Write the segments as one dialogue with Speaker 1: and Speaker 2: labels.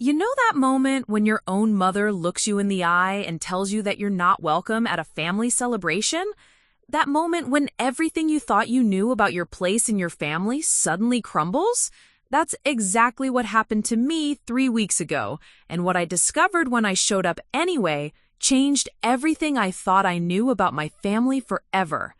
Speaker 1: You know that moment when your own mother looks you in the eye and tells you that you're not welcome at a family celebration? That moment when everything you thought you knew about your place in your family suddenly crumbles? That's exactly what happened to me 3 weeks ago, and what I discovered when I showed up anyway changed everything I thought I knew about my family forever.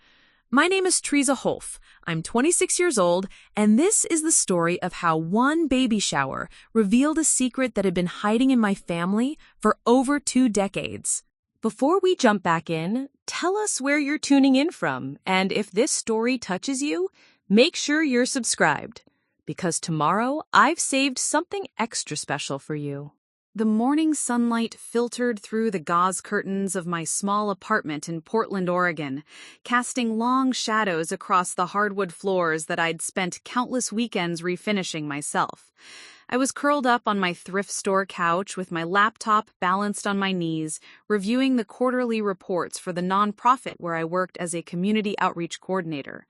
Speaker 1: My name is Triza Holf. I'm 26 years old, and this is the story of how one baby shower revealed a secret that had been hiding in my family for over 2 decades.
Speaker 2: Before we jump back in, tell us where you're tuning in from, and if this story touches you, make sure you're subscribed, because tomorrow I've saved something extra special for you. The morning sunlight filtered through the gauze curtains of my small apartment in Portland, Oregon, casting long shadows across the hardwood floors that I'd spent countless weekends refinishing myself. I was curled up on my thrift store couch with my laptop balanced on my knees, reviewing the quarterly reports for the nonprofit where I worked as a community outreach coordinator.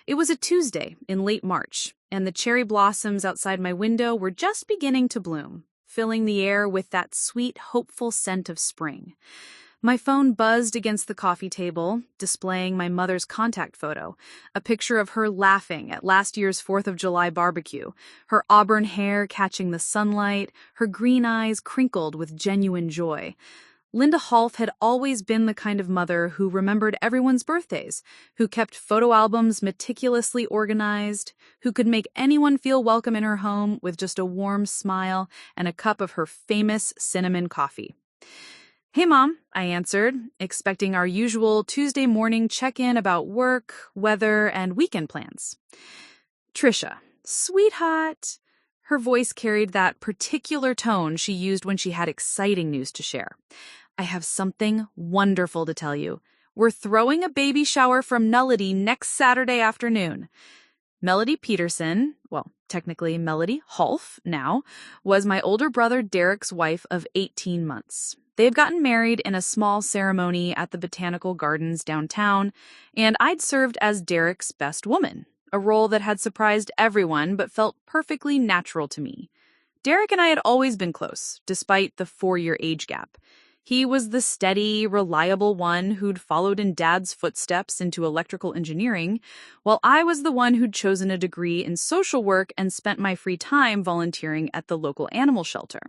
Speaker 2: It was a Tuesday in late March, and the cherry blossoms outside my window were just beginning to bloom, filling the air with that sweet, hopeful scent of spring. My phone buzzed against the coffee table, displaying my mother's contact photo, a picture of her laughing at last year's 4th of July barbecue, her auburn hair catching the sunlight, her green eyes crinkled with genuine joy. Linda Holf had always been the kind of mother who remembered everyone's birthdays, who kept photo albums meticulously organized, who could make anyone feel welcome in her home with just a warm smile and a cup of her famous cinnamon coffee. "Hey, Mom," I answered, expecting our usual Tuesday morning check-in about work, weather, and weekend plans. "Trisha, sweetheart." Her voice carried that particular tone she used when she had exciting news to share. "I have something wonderful to tell you. We're throwing a baby shower from Nullity next Saturday afternoon." Melody Peterson, well, technically Melody Holf now, was my older brother Derek's wife of 18 months. They had gotten married in a small ceremony at the Botanical Gardens downtown, and I'd served as Derek's best woman, a role that had surprised everyone but felt perfectly natural to me. Derek and I had always been close, despite the 4-year age gap. He was the steady, reliable one who'd followed in Dad's footsteps into electrical engineering, while I was the one who'd chosen a degree in social work and spent my free time volunteering at the local animal shelter.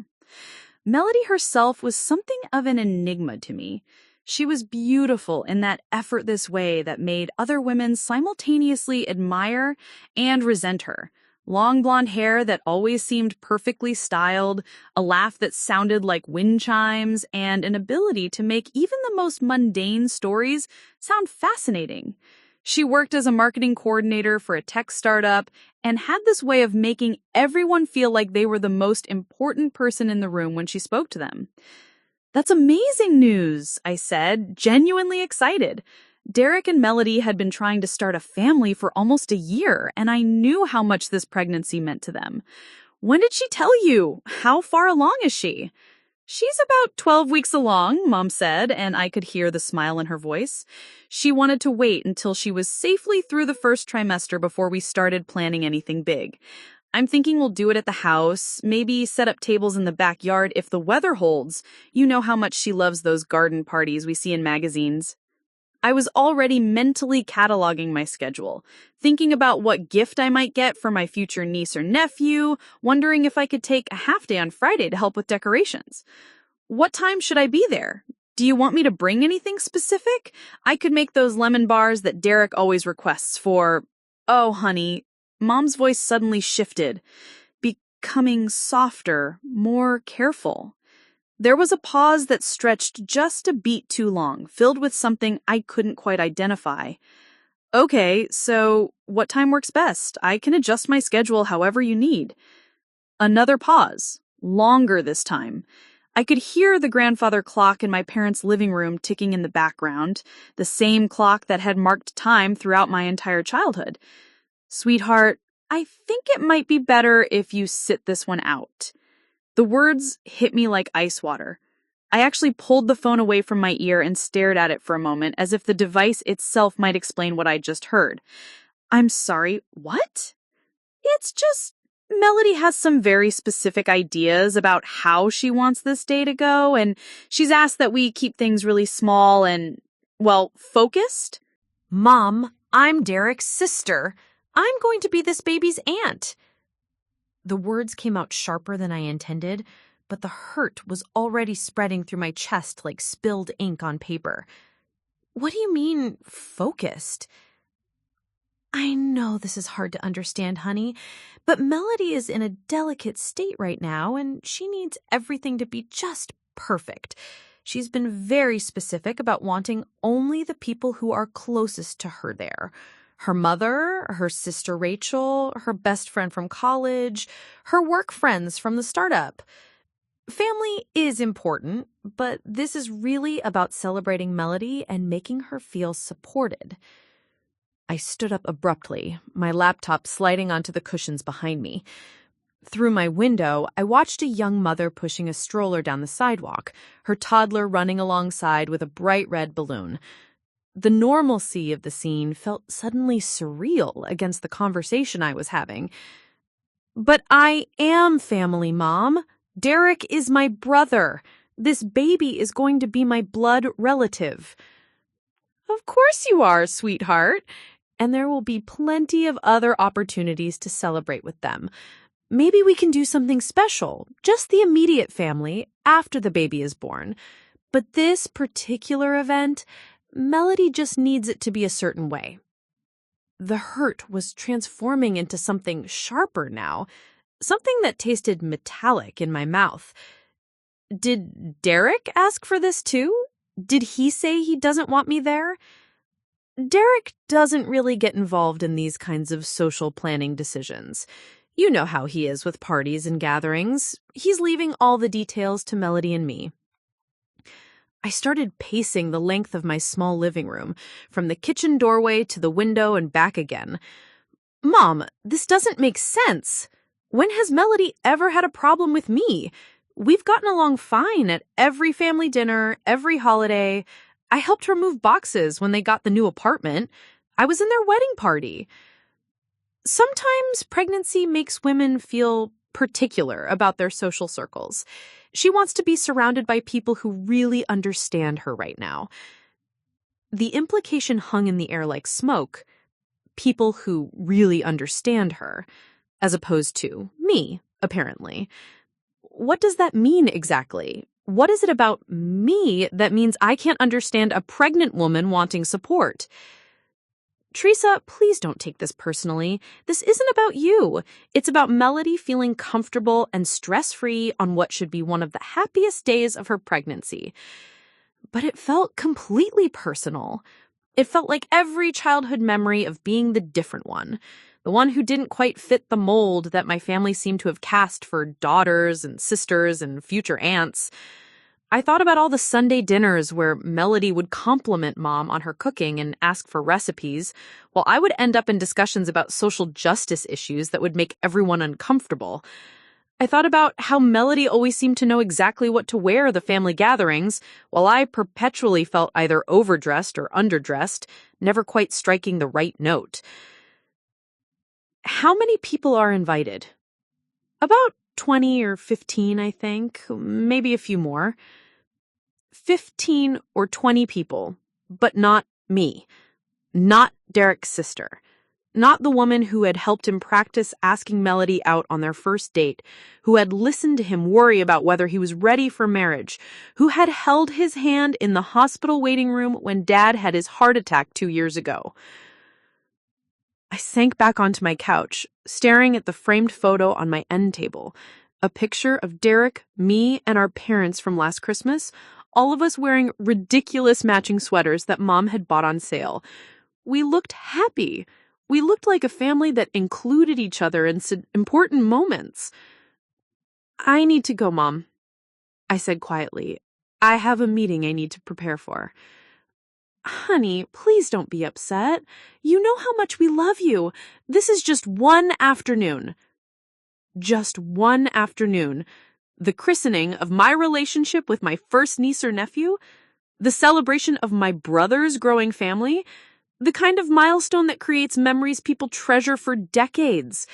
Speaker 2: Melody herself was something of an enigma to me. She was beautiful in that effortless way that made other women simultaneously admire and resent her. Long blonde hair that always seemed perfectly styled, a laugh that sounded like wind chimes, and an ability to make even the most mundane stories sound fascinating. She worked as a marketing coordinator for a tech startup and had this way of making everyone feel like they were the most important person in the room when she spoke to them. "That's amazing news," I said, genuinely excited. Derek and Melody had been trying to start a family for almost a year, and I knew how much this pregnancy meant to them. "When did she tell you? How far along is she?" "She's about 12 weeks along," Mom said, and I could hear the smile in her voice. She wanted to wait until she was safely through the first trimester before we started planning anything big. "I'm thinking we'll do it at the house, maybe set up tables in the backyard if the weather holds. You know how much she loves those garden parties we see in magazines." I was already mentally cataloging my schedule, thinking about what gift I might get for my future niece or nephew, wondering if I could take a half day on Friday to help with decorations. "What time should I be there? Do you want me to bring anything specific? I could make those lemon bars that Derek always requests for—" "Oh, honey," Mom's voice suddenly shifted, becoming softer, more careful. There was a pause that stretched just a beat too long, filled with something I couldn't quite identify. "Okay, so what time works best? I can adjust my schedule however you need." Another pause, longer this time. I could hear the grandfather clock in my parents' living room ticking in the background, the same clock that had marked time throughout my entire childhood. "Sweetheart, I think it might be better if you sit this one out." The words hit me like ice water. I actually pulled the phone away from my ear and stared at it for a moment, as if the device itself might explain what I'd just heard. "I'm sorry, what?" "It's just Melody has some very specific ideas about how she wants this day to go, and she's asked that we keep things really small and, well, focused.
Speaker 1: Mom, I'm Derek's sister. I'm going to be this baby's aunt. The words came out sharper than I intended, but the hurt was already spreading through my chest like spilled ink on paper. What do you mean, focused? I know this is hard to understand, honey, but Melody is in a delicate state right now, and she needs everything to be just perfect. She's been very specific about wanting only the people who are closest to her there. Her mother, her sister Rachel, her best friend from college, her work friends from the startup. Family is important, but this is really about celebrating Melody and making her feel supported. I stood up abruptly, my laptop sliding onto the cushions behind me. Through my window, I watched a young mother pushing a stroller down the sidewalk, her toddler running alongside with a bright red balloon. The normalcy of the scene felt suddenly surreal against the conversation I was having. But I am family, Mom. Derek is my brother. This baby is going to be my blood relative. Of course you are, sweetheart. And there will be plenty of other opportunities to celebrate with them. Maybe we can do something special, just the immediate family, after the baby is born. But this particular event, Melody just needs it to be a certain way. The hurt was transforming into something sharper now, something that tasted metallic in my mouth. Did Derek ask for this too? Did he say he doesn't want me there? Derek doesn't really get involved in these kinds of social planning decisions. You know how he is with parties and gatherings. He's leaving all the details to Melody and me. I started pacing the length of my small living room, from the kitchen doorway to the window and back again. Mom, this doesn't make sense. When has Melody ever had a problem with me? We've gotten along fine at every family dinner, every holiday. I helped her move boxes when they got the new apartment. I was in their wedding party. Sometimes pregnancy makes women feel particular about their social circles. She wants to be surrounded by people who really understand her right now. The implication hung in the air like smoke. People who really understand her, as opposed to me, apparently. What does that mean exactly? What is it about me that means I can't understand a pregnant woman wanting support? Triza, please don't take this personally. This isn't about you. It's about Melody feeling comfortable and stress-free on what should be one of the happiest days of her pregnancy. But it felt completely personal. It felt like every childhood memory of being the different one, the one who didn't quite fit the mold that my family seemed to have cast for daughters and sisters and future aunts. I thought about all the Sunday dinners where Melody would compliment Mom on her cooking and ask for recipes, while I would end up in discussions about social justice issues that would make everyone uncomfortable. I thought about how Melody always seemed to know exactly what to wear at the family gatherings, while I perpetually felt either overdressed or underdressed, never quite striking the right note. How many people are invited? About 20 or 15, I think, maybe a few more. 15 or 20 people, but not me. Not Derek's sister. Not the woman who had helped him practice asking Melody out on their first date, who had listened to him worry about whether he was ready for marriage, who had held his hand in the hospital waiting room when Dad had his heart attack 2 years ago. I sank back onto my couch, staring at the framed photo on my end table, a picture of Derek, me, and our parents from last Christmas, all of us wearing ridiculous matching sweaters that Mom had bought on sale. We looked happy. We looked like a family that included each other in important moments. I need to go, Mom, I said quietly. I have a meeting I need to prepare for. Honey, please don't be upset. You know how much we love you. This is just one afternoon. Just one afternoon. The christening of my relationship with my first niece or nephew, the celebration of my brother's growing family, the kind of milestone that creates memories people treasure for decades.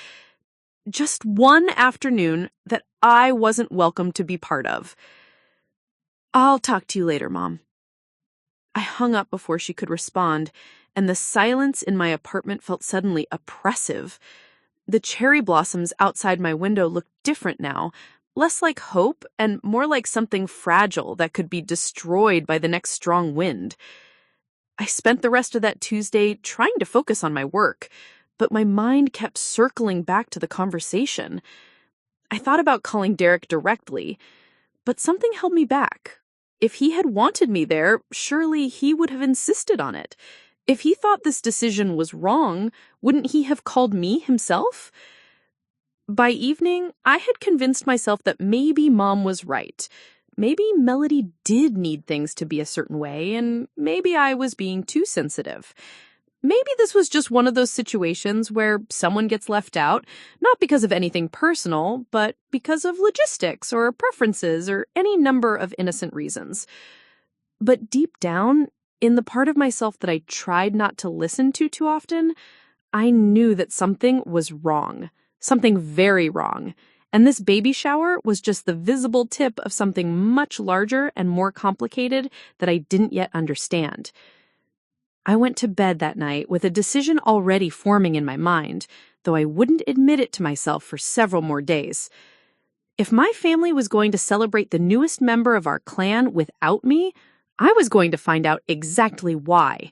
Speaker 2: Just one afternoon that I wasn't welcome to be part of. "I'll talk to you later, Mom." I hung up before she could respond, and the silence in my apartment felt suddenly oppressive. The cherry blossoms outside my window looked different now, less like hope and more like something fragile that could be destroyed by the next strong wind. I spent the rest of that Tuesday trying to focus on my work, but my mind kept circling back to the conversation. I thought about calling Derek directly, but something held me back. If he had wanted me there, surely he would have insisted on it. If he thought this decision was wrong, wouldn't he have called me himself? By evening, I had convinced myself that maybe Mom was right. Maybe Melody did need things to be a certain way, and maybe I was being too sensitive. Maybe this was just one of those situations where someone gets left out, not because of anything personal, but because of logistics or preferences or any number of innocent reasons. But deep down, in the part of myself that I tried not to listen to too often, I knew that something was wrong, something very wrong. And this baby shower was just the visible tip of something much larger and more complicated that I didn't yet understand. I went to bed that night with a decision already forming in my mind, though I wouldn't admit it to myself for several more days. If my family was going to celebrate the newest member of our clan without me, I was going to find out exactly why.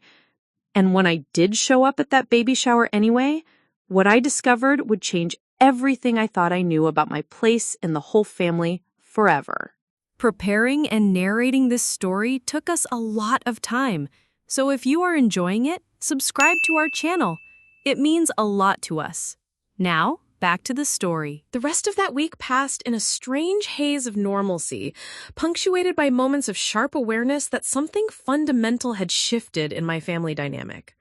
Speaker 2: And when I did show up at that baby shower anyway, what I discovered would change everything I thought I knew about my place in the whole family forever.
Speaker 1: Preparing and narrating this story took us a lot of time, so if you are enjoying it, subscribe to our channel. It means a lot to us. Now, back to the story. The rest of that week passed in a strange haze of normalcy, punctuated by moments of sharp awareness that something fundamental had shifted in my family dynamic.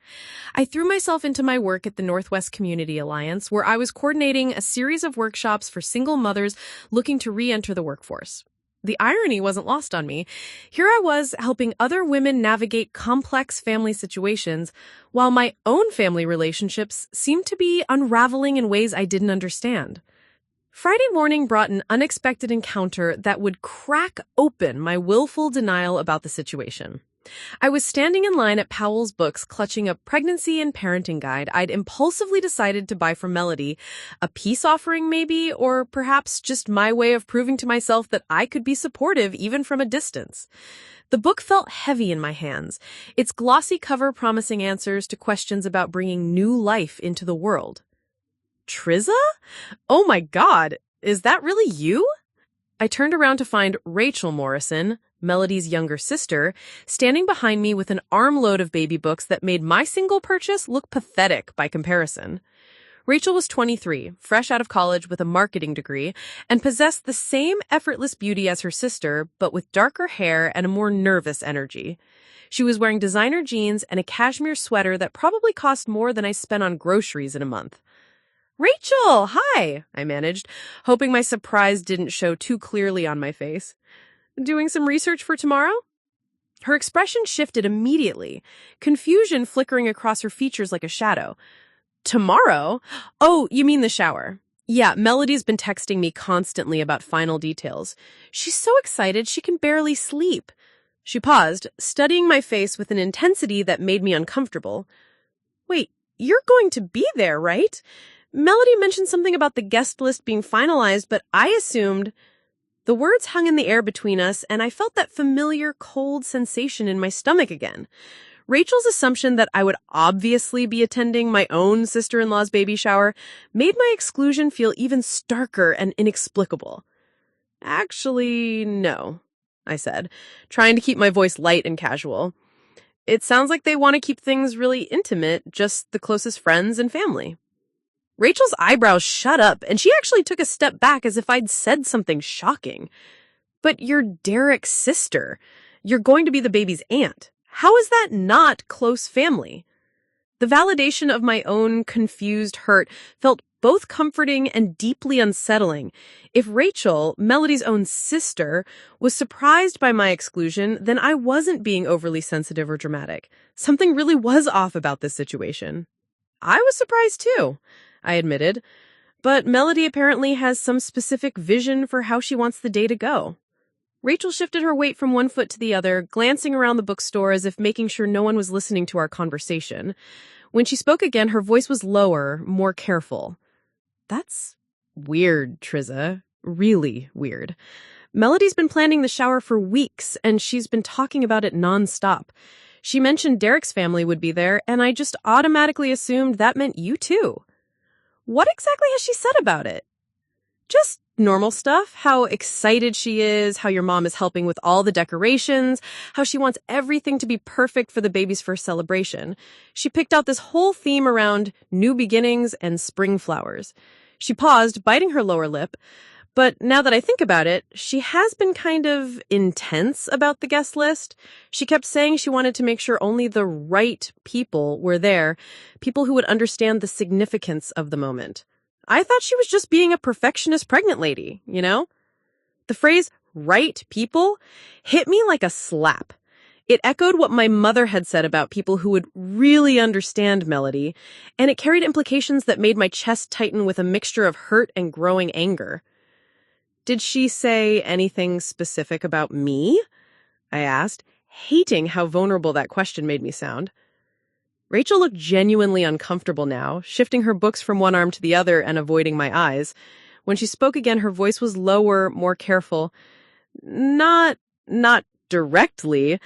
Speaker 1: I threw myself into my work at the Northwest Community Alliance, where I was coordinating a series of workshops for single mothers looking to re-enter the workforce. The irony wasn't lost on me. Here I was helping other women navigate complex family situations, while my own family relationships seemed to be unraveling in ways I didn't understand. Friday morning brought an unexpected encounter that would crack open my willful denial about the situation. I was standing in line at Powell's Books clutching a pregnancy and parenting guide I'd impulsively decided to buy for Melody, a peace offering maybe, or perhaps just my way of proving to myself that I could be supportive even from a distance. The book felt heavy in my hands, its glossy cover promising answers to questions about bringing new life into the world. Triza? Oh my God, is that really you? I turned around to find Rachel Morrison, Melody's younger sister, standing behind me with an armload of baby books that made my single purchase look pathetic by comparison. Rachel was 23, fresh out of college with a marketing degree, and possessed the same effortless beauty as her sister, but with darker hair and a more nervous energy. She was wearing designer jeans and a cashmere sweater that probably cost more than I spent on groceries in a month. "Rachel, hi," I managed, hoping my surprise didn't show too clearly on my face. "Doing some research for tomorrow?" Her expression shifted immediately, confusion flickering across her features like a shadow. "Tomorrow? Oh, you mean the shower. Yeah, Melody's been texting me constantly about final details. She's so excited she can barely sleep." She paused, studying my face with an intensity that made me uncomfortable. "Wait, you're going to be there, right? Melody mentioned something about the guest list being finalized, but I assumed..." The words hung in the air between us, and I felt that familiar cold sensation in my stomach again. Rachel's assumption that I would obviously be attending my own sister-in-law's baby shower made my exclusion feel even starker and inexplicable. "Actually, no," I said, trying to keep my voice light and casual. "It sounds like they want to keep things really intimate, just the closest friends and family." Rachel's eyebrows shut up, and she actually took a step back as if I'd said something shocking. "But you're Derek's sister. You're going to be the baby's aunt. How is that not close family?" The validation of my own confused hurt felt both comforting and deeply unsettling. If Rachel, Melody's own sister, was surprised by my exclusion, then I wasn't being overly sensitive or dramatic. Something really was off about this situation. "I was surprised too," I admitted.
Speaker 3: But Melody apparently has some specific vision for how she wants the day to go. Rachel shifted her weight from one foot to the other, glancing around the bookstore as if making sure no one was listening to our conversation. When she spoke again, her voice was lower, more careful. That's weird, Triza. Really weird. Melody's been planning the shower for weeks, and she's been talking about it nonstop. She mentioned Derek's family would be there, and I just automatically assumed that meant you too. What exactly has she said about it? Just normal stuff, how excited she is, how your mom is helping with all the decorations, how she wants everything to be perfect for the baby's first celebration. She picked out this whole theme around new beginnings and spring flowers. She paused, biting her lower lip. But now that I think about it, she has been kind of intense about the guest list. She kept saying she wanted to make sure only the right people were there, people who would understand the significance of the moment. I thought she was just being a perfectionist pregnant lady, you know? The phrase, right people, hit me like a slap. It echoed what my mother had said about people who would really understand Melody, and it carried implications that made my chest tighten with a mixture of hurt and growing anger. Did she say anything specific about me? I asked, hating how vulnerable that question made me sound. Rachel looked genuinely uncomfortable now, shifting her books from one arm to the other and avoiding my eyes. When she spoke again, her voice was lower, more careful. Not directly,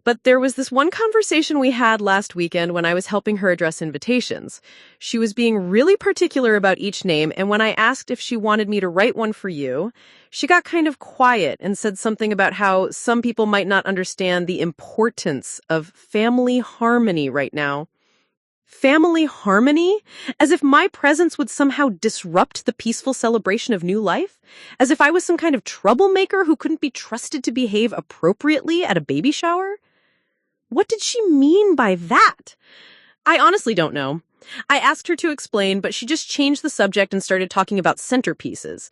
Speaker 3: but there was this one conversation we had last weekend when I was helping her address invitations. She was being really particular about each name, and when I asked if she wanted me to write one for you, she got kind of quiet and said something about how some people might not understand the importance of family harmony right now. Family harmony? As if my presence would somehow disrupt the peaceful celebration of new life? As if I was some kind of troublemaker who couldn't be trusted to behave appropriately at a baby shower? What did she mean by that? I honestly don't know. I asked her to explain, but she just changed the subject and started talking about centerpieces.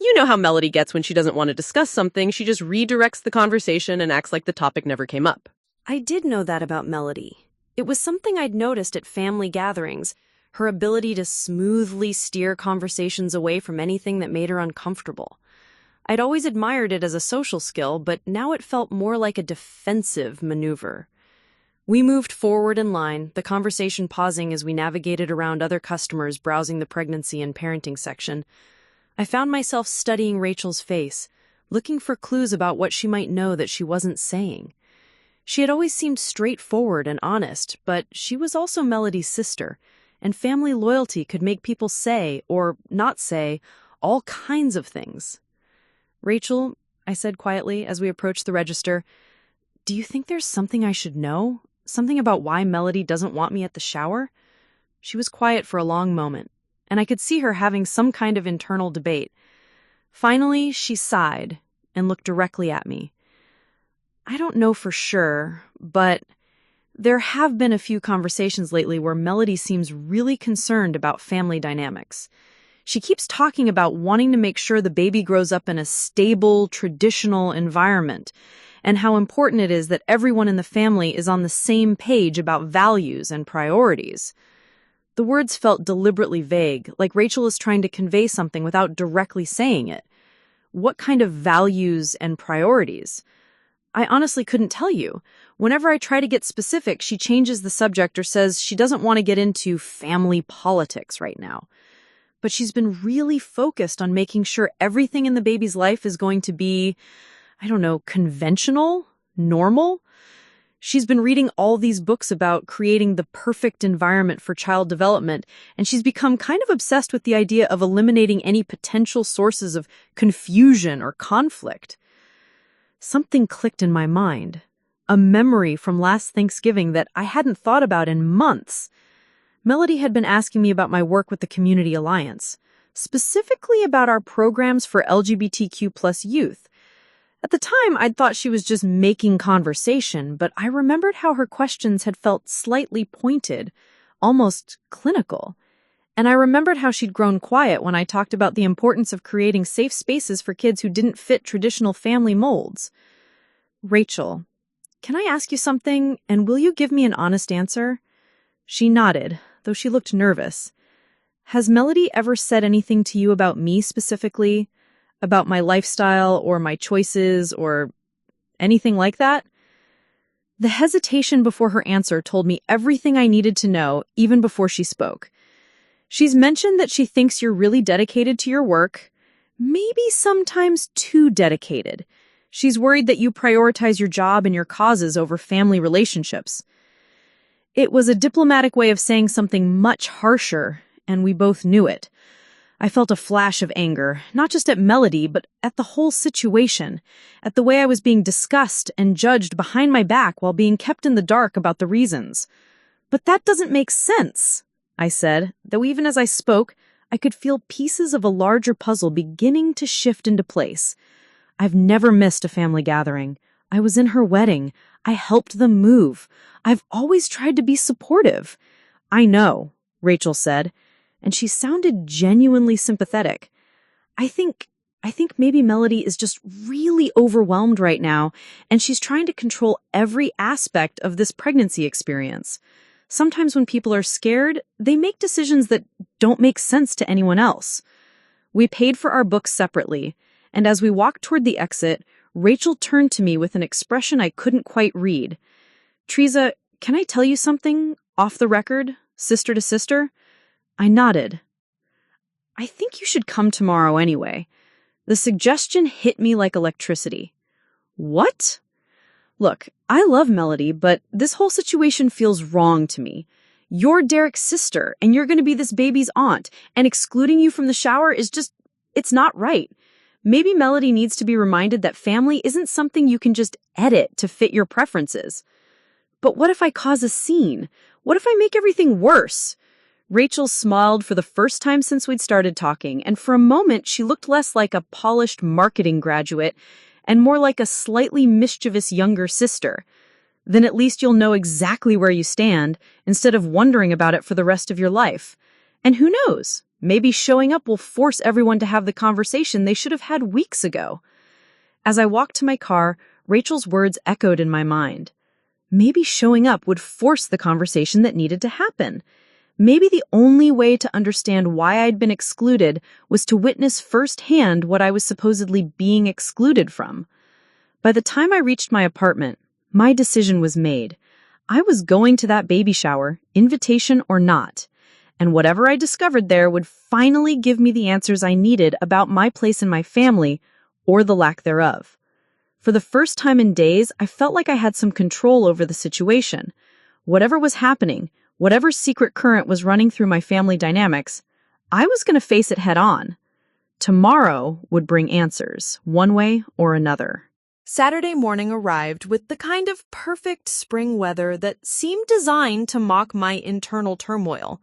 Speaker 3: You know how Melody gets when she doesn't want to discuss something. She just redirects the conversation and acts like the topic never came up.
Speaker 4: I did know that about Melody. It was something I'd noticed at family gatherings, her ability to smoothly steer conversations away from anything that made her uncomfortable. I'd always admired it as a social skill, but now it felt more like a defensive maneuver. We moved forward in line, the conversation pausing as we navigated around other customers browsing the pregnancy and parenting section. I found myself studying Rachel's face, looking for clues about what she might know that she wasn't saying. She had always seemed straightforward and honest, but she was also Melody's sister, and family loyalty could make people say, or not say, all kinds of things. "Rachel," I said quietly as we approached the register, "do you think there's something I should know? Something about why Melody doesn't want me at the shower?" She was quiet for a long moment, and I could see her having some kind of internal debate. Finally, she sighed and looked directly at me. "I don't know for sure, but there have been a few conversations lately where Melody seems really concerned about family dynamics. She keeps talking about wanting to make sure the baby grows up in a stable, traditional environment, and how important it is that everyone in the family is on the same page about values and priorities." The words felt deliberately vague, like Rachel is trying to convey something without directly saying it. What kind of values and priorities? I honestly couldn't tell you. Whenever I try to get specific, she changes the subject or says she doesn't want to get into family politics right now. But she's been really focused on making sure everything in the baby's life is going to be, conventional, normal. She's been reading all these books about creating the perfect environment for child development, and she's become kind of obsessed with the idea of eliminating any potential sources of confusion or conflict. Something clicked in my mind, a memory from last Thanksgiving that I hadn't thought about in months. Melody had been asking me about my work with the Community Alliance, specifically about our programs for LGBTQ+ youth. At the time, I'd thought she was just making conversation, but I remembered how her questions had felt slightly pointed, almost clinical. And I remembered how she'd grown quiet when I talked about the importance of creating safe spaces for kids who didn't fit traditional family molds. "Rachel, can I ask you something, and will you give me an honest answer?" She nodded, though she looked nervous.
Speaker 3: has Melody ever said anything to you about me specifically? About my lifestyle or my choices or anything like that? The hesitation before her answer told me everything I needed to know, even before she spoke. She's mentioned that she thinks you're really dedicated to your work, maybe sometimes too dedicated. She's worried that you prioritize your job and your causes over family relationships. It was a diplomatic way of saying something much harsher, and we both knew it. I felt a flash of anger, not just at Melody, but at the whole situation, at the way I was being discussed and judged behind my back while being kept in the dark about the reasons. But that doesn't make sense, I said, though even as I spoke, I could feel pieces of a larger puzzle beginning to shift into place. I've never missed a family gathering. I was in her wedding. I helped them move. I've always tried to be supportive. I know, Rachel said, and she sounded genuinely sympathetic. I think maybe Melody is just really overwhelmed right now, and she's trying to control every aspect of this pregnancy experience. Sometimes when people are scared, they make decisions that don't make sense to anyone else. We paid for our books separately, and as we walked toward the exit, Rachel turned to me with an expression I couldn't quite read. Triza, can I tell you something, off the record, sister to sister? I nodded. I think you should come tomorrow anyway. The suggestion hit me like electricity. What? Look, I love Melody, but this whole situation feels wrong to me. You're Derek's sister, and you're going to be this baby's aunt, and excluding you from the shower is just, it's not right. Maybe Melody needs to be reminded that family isn't something you can just edit to fit your preferences. But what if I cause a scene? What if I make everything worse? Rachel smiled for the first time since we'd started talking, and for a moment she looked less like a polished marketing graduate and more like a slightly mischievous younger sister. Then at least you'll know exactly where you stand instead of wondering about it for the rest of your life. And who knows? Maybe showing up will force everyone to have the conversation they should have had weeks ago. As I walked to my car, Rachel's words echoed in my mind. Maybe showing up would force the conversation that needed to happen. Maybe the only way to understand why I'd been excluded was to witness firsthand what I was supposedly being excluded from. By the time I reached my apartment, my decision was made. I was going to that baby shower, invitation or not, and whatever I discovered there would finally give me the answers I needed about my place in my family, or the lack thereof. For the first time in days, I felt like I had some control over the situation. Whatever was happening, whatever secret current was running through my family dynamics, I was going to face it head on. Tomorrow would bring answers, one way or another.
Speaker 2: Saturday morning arrived with the kind of perfect spring weather that seemed designed to mock my internal turmoil.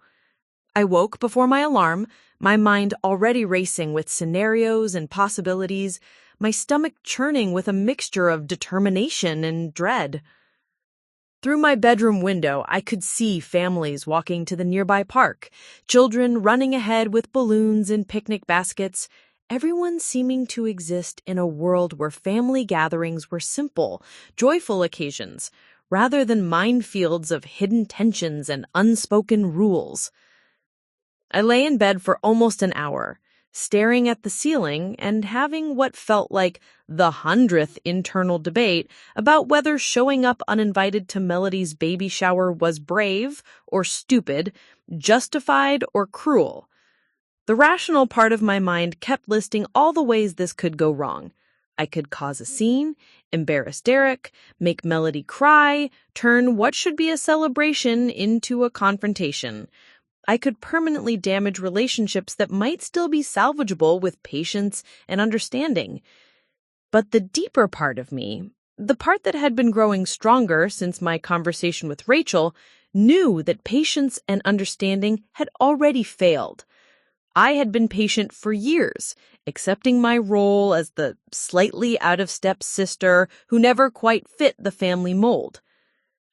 Speaker 2: I woke before my alarm, my mind already racing with scenarios and possibilities, my stomach churning with a mixture of determination and dread. Through my bedroom window, I could see families walking to the nearby park, children running ahead with balloons and picnic baskets, everyone seeming to exist in a world where family gatherings were simple, joyful occasions, rather than minefields of hidden tensions and unspoken rules. I lay in bed for almost an hour, staring at the ceiling and having what felt like the 100th internal debate about whether showing up uninvited to Melody's baby shower was brave or stupid, justified or cruel. The rational part of my mind kept listing all the ways this could go wrong. I could cause a scene, embarrass Derek, make Melody cry, turn what should be a celebration into a confrontation. I could permanently damage relationships that might still be salvageable with patience and understanding. But the deeper part of me, the part that had been growing stronger since my conversation with Rachel, knew that patience and understanding had already failed. I had been patient for years, accepting my role as the slightly out-of-step sister who never quite fit the family mold.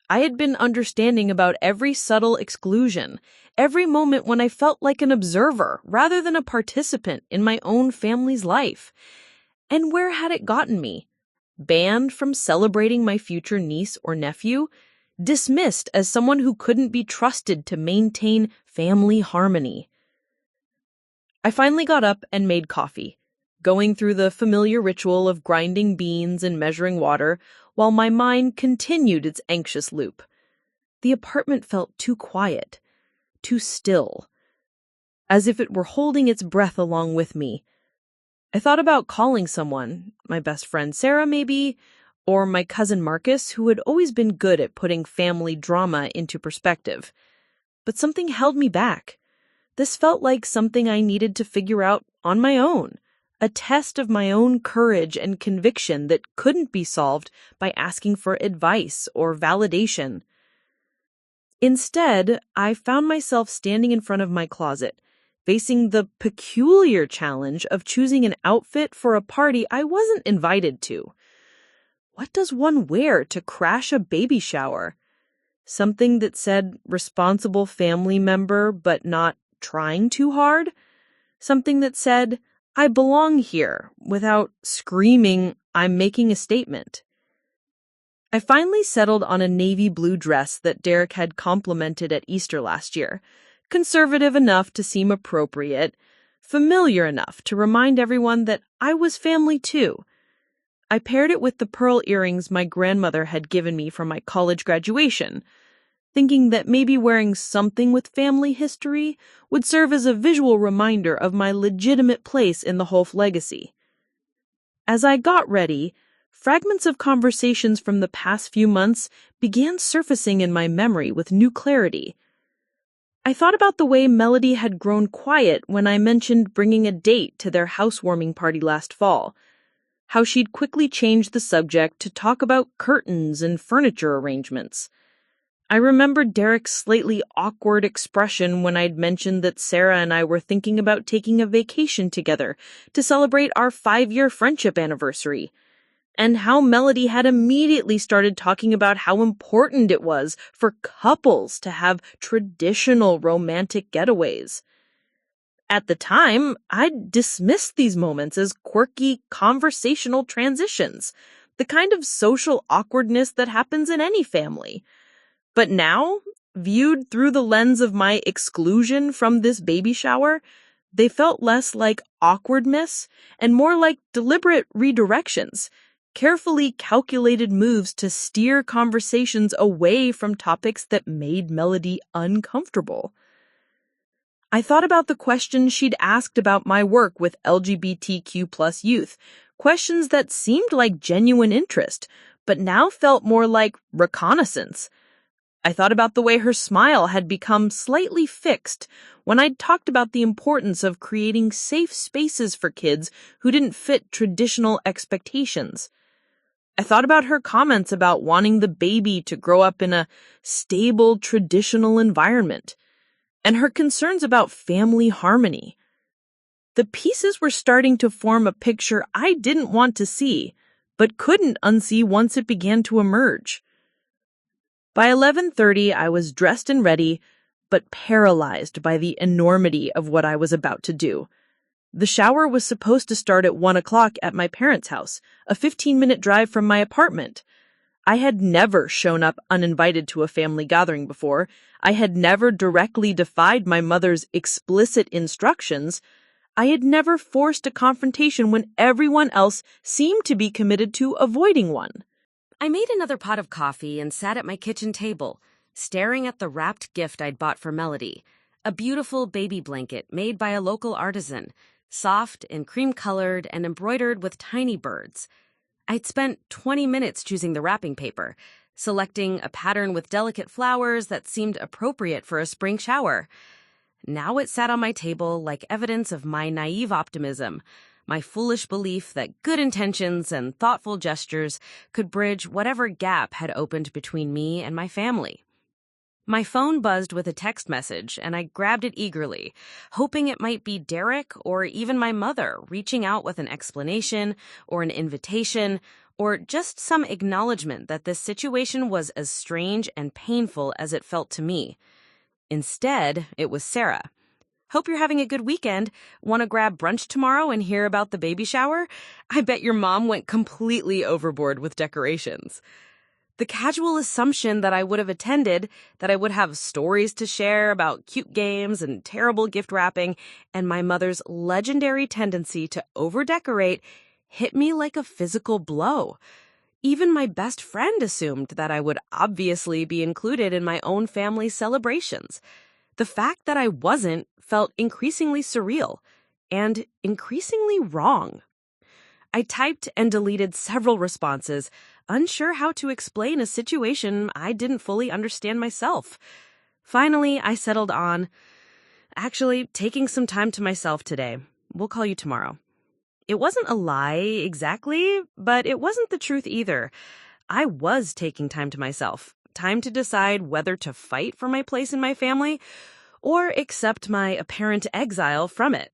Speaker 2: I had been understanding about every subtle exclusion, every moment when I felt like an observer rather than a participant in my own family's life. And where had it gotten me? Banned from celebrating my future niece or nephew? Dismissed as someone who couldn't be trusted to maintain family harmony?
Speaker 3: I finally got up and made coffee, going through the familiar ritual of grinding beans and measuring water while my mind continued its anxious loop. The apartment felt too quiet, too still, as if it were holding its breath along with me. I thought about calling someone, my best friend Sarah maybe, or my cousin Marcus, who had always been good at putting family drama into perspective. But something held me back. This felt like something I needed to figure out on my own, a test of my own courage and conviction that couldn't be solved by asking for advice or validation. Instead, I found myself standing in front of my closet, facing the peculiar challenge of choosing an outfit for a party I wasn't invited to. What does one wear to crash a baby shower? Something that said responsible family member but not trying too hard? Something that said, I belong here, without screaming, I'm making a statement. I finally settled on a navy blue dress that Derek had complimented at Easter last year. Conservative enough to seem appropriate, familiar enough to remind everyone that I was family too. I paired it with the pearl earrings my grandmother had given me for my college graduation, thinking that maybe wearing something with family history would serve as a visual reminder of my legitimate place in the Holf legacy. As I got ready, fragments of conversations from the past few months began surfacing in my memory with new clarity. I thought about the way Melody had grown quiet when I mentioned bringing a date to their housewarming party last fall, how she'd quickly changed the subject to talk about curtains and furniture arrangements. I remembered Derek's slightly awkward expression when I'd mentioned that Sarah and I were thinking about taking a vacation together to celebrate our 5-year friendship anniversary, and how Melody had immediately started talking about how important it was for couples to have traditional romantic getaways. At the time, I'd dismissed these moments as quirky conversational transitions, the kind of social awkwardness that happens in any family. But now, viewed through the lens of my exclusion from this baby shower, they felt less like awkwardness and more like deliberate redirections, carefully calculated moves to steer conversations away from topics that made Melody uncomfortable. I thought about the questions she'd asked about my work with LGBTQ+ youth, questions that seemed like genuine interest, but now felt more like reconnaissance. I thought about the way her smile had become slightly fixed when I'd talked about the importance of creating safe spaces for kids who didn't fit traditional expectations. I thought about her comments about wanting the baby to grow up in a stable, traditional environment, and her concerns about family harmony. The pieces were starting to form a picture I didn't want to see, but couldn't unsee once it began to emerge. By 11:30, I was dressed and ready, but paralyzed by the enormity of what I was about to do. The shower was supposed to start at 1 o'clock at my parents' house, a 15-minute drive from my apartment. I had never shown up uninvited to a family gathering before. I had never directly defied my mother's explicit instructions. I had never forced a confrontation when everyone else seemed to be committed to avoiding one.
Speaker 5: I made another pot of coffee and sat at my kitchen table, staring at the wrapped gift I'd bought for Melody, a beautiful baby blanket made by a local artisan, soft and cream-colored and embroidered with tiny birds. I'd spent 20 minutes choosing the wrapping paper, selecting a pattern with delicate flowers that seemed appropriate for a spring shower. Now it sat on my table like evidence of my naive optimism, my foolish belief that good intentions and thoughtful gestures could bridge whatever gap had opened between me and my family. My phone buzzed with a text message, and I grabbed it eagerly, hoping it might be Derek or even my mother reaching out with an explanation or an invitation or just some acknowledgement that this situation was as strange and painful as it felt to me. Instead, it was Sarah. Hope you're having a good weekend. Want to grab brunch tomorrow and hear about the baby shower? I bet your mom went completely overboard with decorations. The casual assumption that I would have attended, that I would have stories to share about cute games and terrible gift wrapping, and my mother's legendary tendency to overdecorate hit me like a physical blow. Even my best friend assumed that I would obviously be included in my own family's celebrations. The fact that I wasn't felt increasingly surreal and increasingly wrong. I typed and deleted several responses, unsure how to explain a situation I didn't fully understand myself. Finally, I settled on, actually, taking some time to myself today. We'll call you tomorrow. It wasn't a lie exactly, but it wasn't the truth either. I was taking time to myself, time to decide whether to fight for my place in my family or accept my apparent exile from it.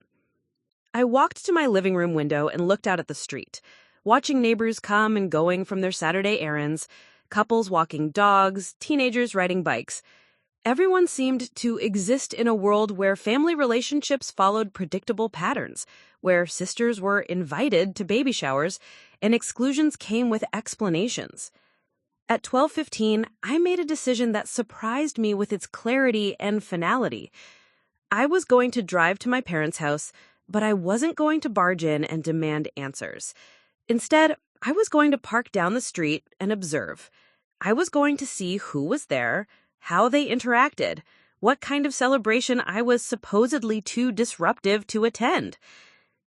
Speaker 5: I walked to my living room window and looked out at the street, watching neighbors come and going from their Saturday errands, couples walking dogs, teenagers riding bikes. Everyone seemed to exist in a world where family relationships followed predictable patterns, where sisters were invited to baby showers and exclusions came with explanations. At 12:15, I made a decision that surprised me with its clarity and finality. I was going to drive to my parents' house, but I wasn't going to barge in and demand answers. Instead, I was going to park down the street and observe. I was going to see who was there, how they interacted, what kind of celebration I was supposedly too disruptive to attend.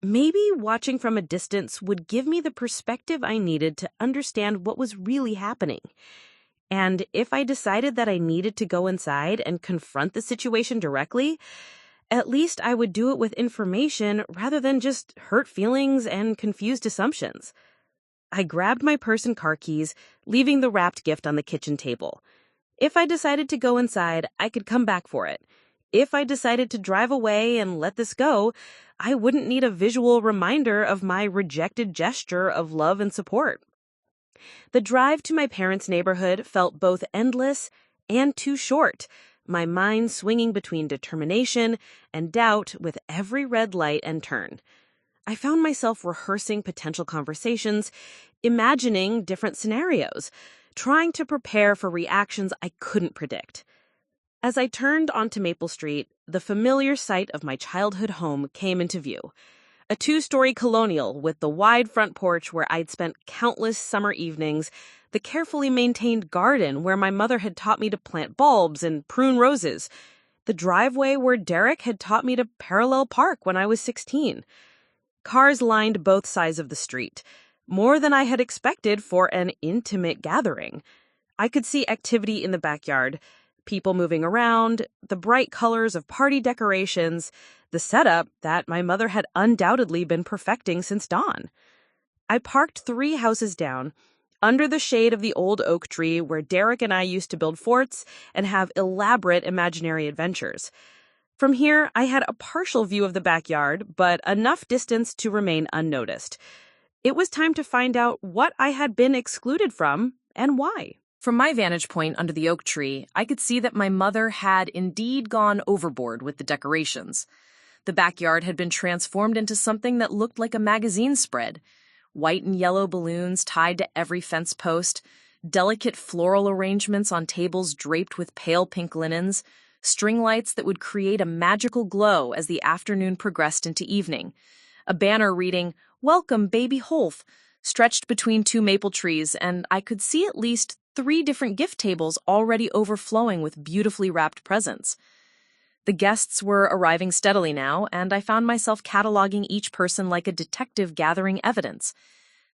Speaker 5: Maybe watching from a distance would give me the perspective I needed to understand what was really happening. And if I decided that I needed to go inside and confront the situation directly, at least I would do it with information rather than just hurt feelings and confused assumptions. I grabbed my purse and car keys, leaving the wrapped gift on the kitchen table. If I decided to go inside, I could come back for it. If I decided to drive away and let this go, I wouldn't need a visual reminder of my rejected gesture of love and support. The drive to my parents' neighborhood felt both endless and too short, my mind swinging between determination and doubt with every red light and turn. I found myself rehearsing potential conversations, imagining different scenarios, trying to prepare for reactions I couldn't predict. As I turned onto Maple Street, the familiar sight of my childhood home came into view. A 2-story colonial with the wide front porch where I'd spent countless summer evenings, the carefully maintained garden where my mother had taught me to plant bulbs and prune roses, the driveway where Derek had taught me to parallel park when I was 16. Cars lined both sides of the street, more than I had expected for an intimate gathering. I could see activity in the backyard, people moving around, the bright colors of party decorations, the setup that my mother had undoubtedly been perfecting since dawn. I parked 3 houses down, under the shade of the old oak tree where Derek and I used to build forts and have elaborate imaginary adventures. From here, I had a partial view of the backyard, but enough distance to remain unnoticed. It was time to find out what I had been excluded from and why.
Speaker 1: From my vantage point under the oak tree, I could see that my mother had indeed gone overboard with the decorations. The backyard had been transformed into something that looked like a magazine spread. White and yellow balloons tied to every fence post, delicate floral arrangements on tables draped with pale pink linens, string lights that would create a magical glow as the afternoon progressed into evening. A banner reading, "Welcome, Baby Holf," stretched between 2 maple trees, and I could see at least 3 different gift tables already overflowing with beautifully wrapped presents. The guests were arriving steadily now, and I found myself cataloging each person like a detective gathering evidence.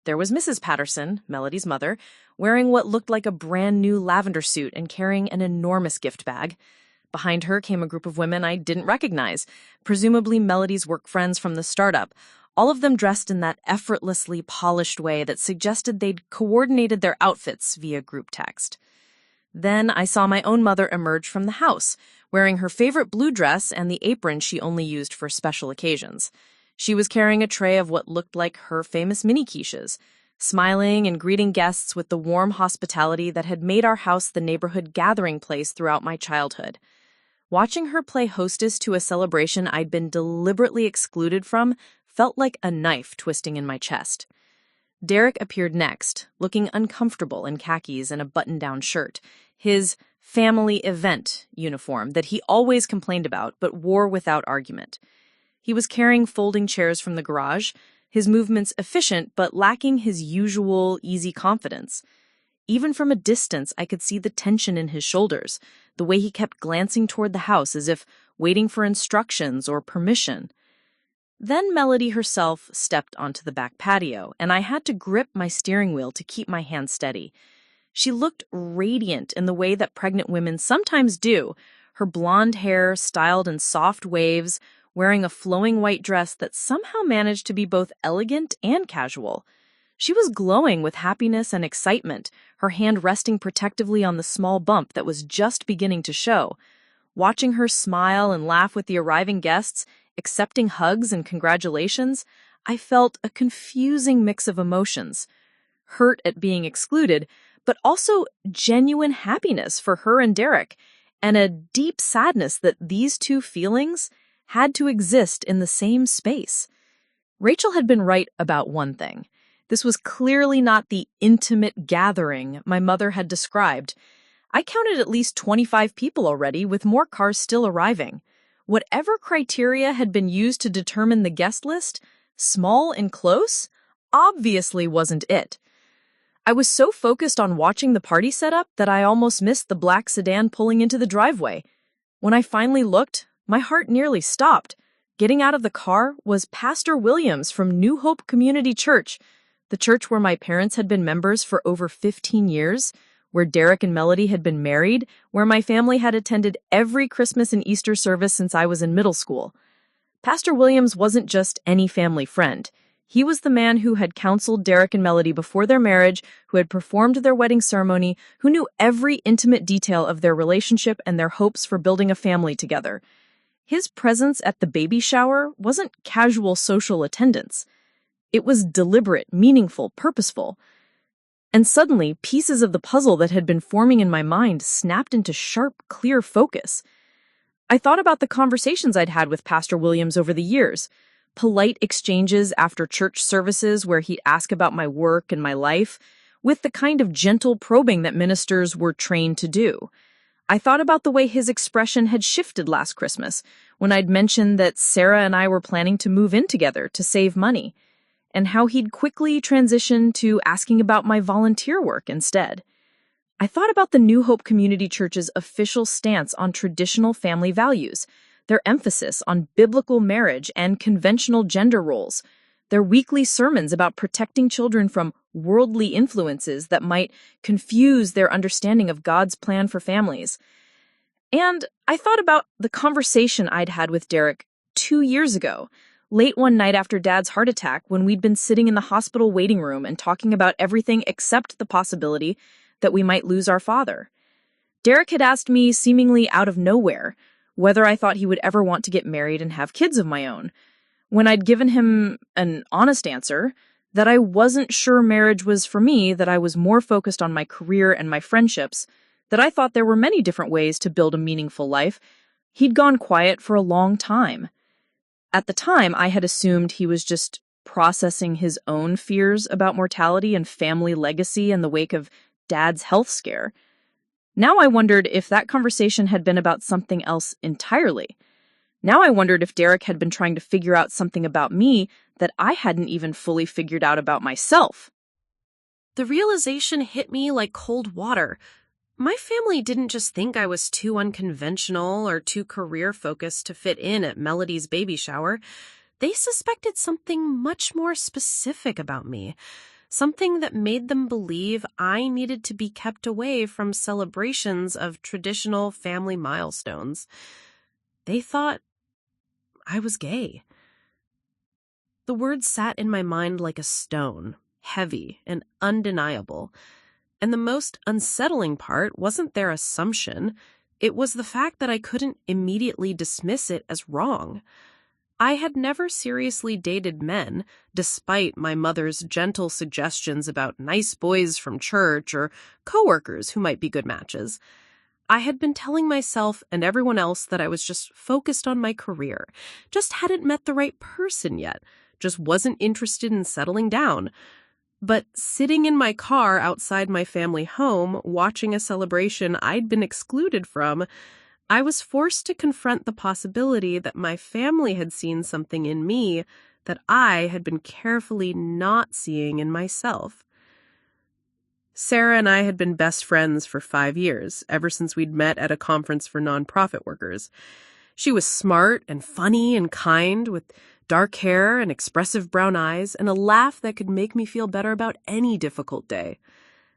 Speaker 1: There was Mrs. Patterson, Melody's mother, wearing what looked like a brand new lavender suit and carrying an enormous gift bag. Behind her came a group of women I didn't recognize, presumably Melody's work friends from the startup, all of them dressed in that effortlessly polished way that suggested they'd coordinated their outfits via group text. Then I saw my own mother emerge from the house, wearing her favorite blue dress and the apron she only used for special occasions. She was carrying a tray of what looked like her famous mini quiches, smiling and greeting guests with the warm hospitality that had made our house the neighborhood gathering place throughout my childhood. Watching her play hostess to a celebration I'd been deliberately excluded from felt like a knife twisting in my chest.
Speaker 2: Derek appeared next, looking uncomfortable in khakis and a button-down shirt, his family event uniform that he always complained about but wore without argument. He was carrying folding chairs from the garage, his movements efficient but lacking his usual easy confidence. Even from a distance, I could see the tension in his shoulders, the way he kept glancing toward the house as if waiting for instructions or permission. Then Melody herself stepped onto the back patio, and I had to grip my steering wheel to keep my hand steady. She looked radiant in the way that pregnant women sometimes do, her blonde hair styled in soft waves, wearing a flowing white dress that somehow managed to be both elegant and casual. She was glowing with happiness and excitement, her hand resting protectively on the small bump that was just beginning to show. Watching her smile and laugh with the arriving guests, accepting hugs and congratulations, I felt a confusing mix of emotions. Hurt at being excluded, but also genuine happiness for her and Derek, and a deep sadness that these two feelings had to exist in the same space. Rachel had been right about one thing. This was clearly not the intimate gathering my mother had described. I counted at least 25 people already, with more cars still arriving. Whatever criteria had been used to determine the guest list, small and close, obviously wasn't it. I was so focused on watching the party setup that I almost missed the black sedan pulling into the driveway. When I finally looked, my heart nearly stopped. Getting out of the car was Pastor Williams from New Hope Community Church, the church where my parents had been members for over 15 years, where Derek and Melody had been married, where my family had attended every Christmas and Easter service since I was in middle school. Pastor Williams wasn't just any family friend. He was the man who had counseled Derek and Melody before their marriage, who had performed their wedding ceremony, who knew every intimate detail of their relationship and their hopes for building a family together. His presence at the baby shower wasn't casual social attendance. It was deliberate, meaningful, purposeful. And suddenly, pieces of the puzzle that had been forming in my mind snapped into sharp, clear focus. I thought about the conversations I'd had with Pastor Williams over the years, polite exchanges after church services where he'd ask about my work and my life, with the kind of gentle probing that ministers were trained to do. I thought about the way his expression had shifted last Christmas, when I'd mentioned that Sarah and I were planning to move in together to save money, and how he'd quickly transitioned to asking about my volunteer work instead. I thought about the New Hope Community Church's official stance on traditional family values, their emphasis on biblical marriage and conventional gender roles, their weekly sermons about protecting children from worldly influences that might confuse their understanding of God's plan for families. And I thought about the conversation I'd had with Derek 2 years ago, late one night after Dad's heart attack, when we'd been sitting in the hospital waiting room and talking about everything except the possibility that we might lose our father. Derek had asked me, seemingly out of nowhere, whether I thought he would ever want to get married and have kids of my own. When I'd given him an honest answer, that I wasn't sure marriage was for me, that I was more focused on my career and my friendships, that I thought there were many different ways to build a meaningful life, he'd gone quiet for a long time. At the time, I had assumed he was just processing his own fears about mortality and family legacy in the wake of Dad's health scare. Now I wondered if that conversation had been about something else entirely. Now I wondered if Derek had been trying to figure out something about me that I hadn't even fully figured out about myself.
Speaker 3: The realization hit me like cold water. My family didn't just think I was too unconventional or too career-focused to fit in at Melody's baby shower. They suspected something much more specific about me, something that made them believe I needed to be kept away from celebrations of traditional family milestones. They thought I was gay. The words sat in my mind like a stone, heavy and undeniable. And the most unsettling part wasn't their assumption. It was the fact that I couldn't immediately dismiss it as wrong. I had never seriously dated men, despite my mother's gentle suggestions about nice boys from church or coworkers who might be good matches. I had been telling myself and everyone else that I was just focused on my career, just hadn't met the right person yet, just wasn't interested in settling down. But sitting in my car outside my family home, watching a celebration I'd been excluded from, I was forced to confront the possibility that my family had seen something in me that I had been carefully not seeing in myself. Sarah and I had been best friends for 5 years, ever since we'd met at a conference for nonprofit workers. She was smart and funny and kind, with dark hair and expressive brown eyes, and a laugh that could make me feel better about any difficult day.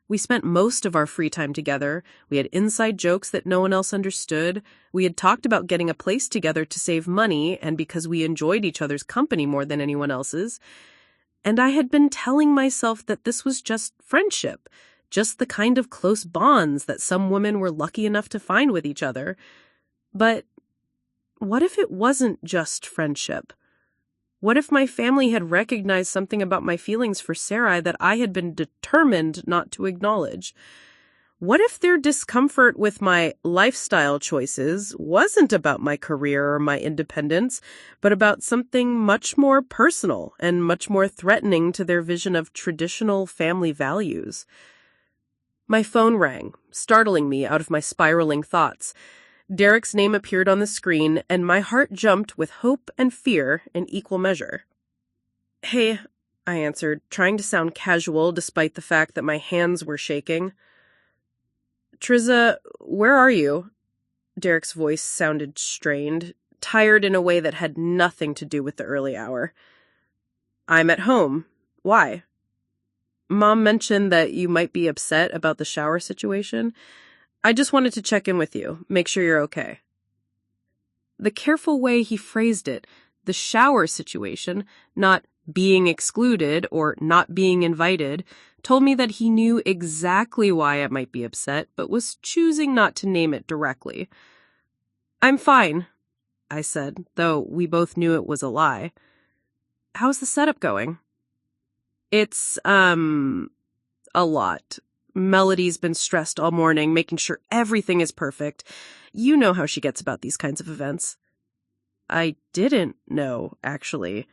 Speaker 3: We spent most of our free time together. We had inside jokes that no one else understood. We had talked about getting a place together to save money, and because we enjoyed each other's company more than anyone else's. And I had been telling myself that this was just friendship, just the kind of close bonds that some women were lucky enough to find with each other. But what if it wasn't just friendship? What if my family had recognized something about my feelings for Sarah that I had been determined not to acknowledge? What if their discomfort with my lifestyle choices wasn't about my career or my independence, but about something much more personal and much more threatening to their vision of traditional family values? My phone rang, startling me out of my spiraling thoughts. Derek's name appeared on the screen, and my heart jumped with hope and fear in equal measure. "Hey," I answered, trying to sound casual despite the fact that my hands were shaking. "Triza, where are you?" Derek's voice sounded strained, tired in a way that had nothing to do with the early hour. "I'm at home. Why?" "Mom mentioned that you might be upset about the shower situation. I just wanted to check in with you, make sure you're okay." The careful way he phrased it, the shower situation, not being excluded or not being invited, told me that he knew exactly why I might be upset, but was choosing not to name it directly. "I'm fine," I said, though we both knew it was a lie. "How's the setup going?" "It's, a lot. Melody's been stressed all morning, making sure everything is perfect. You know how she gets about these kinds of events." I didn't know, actually.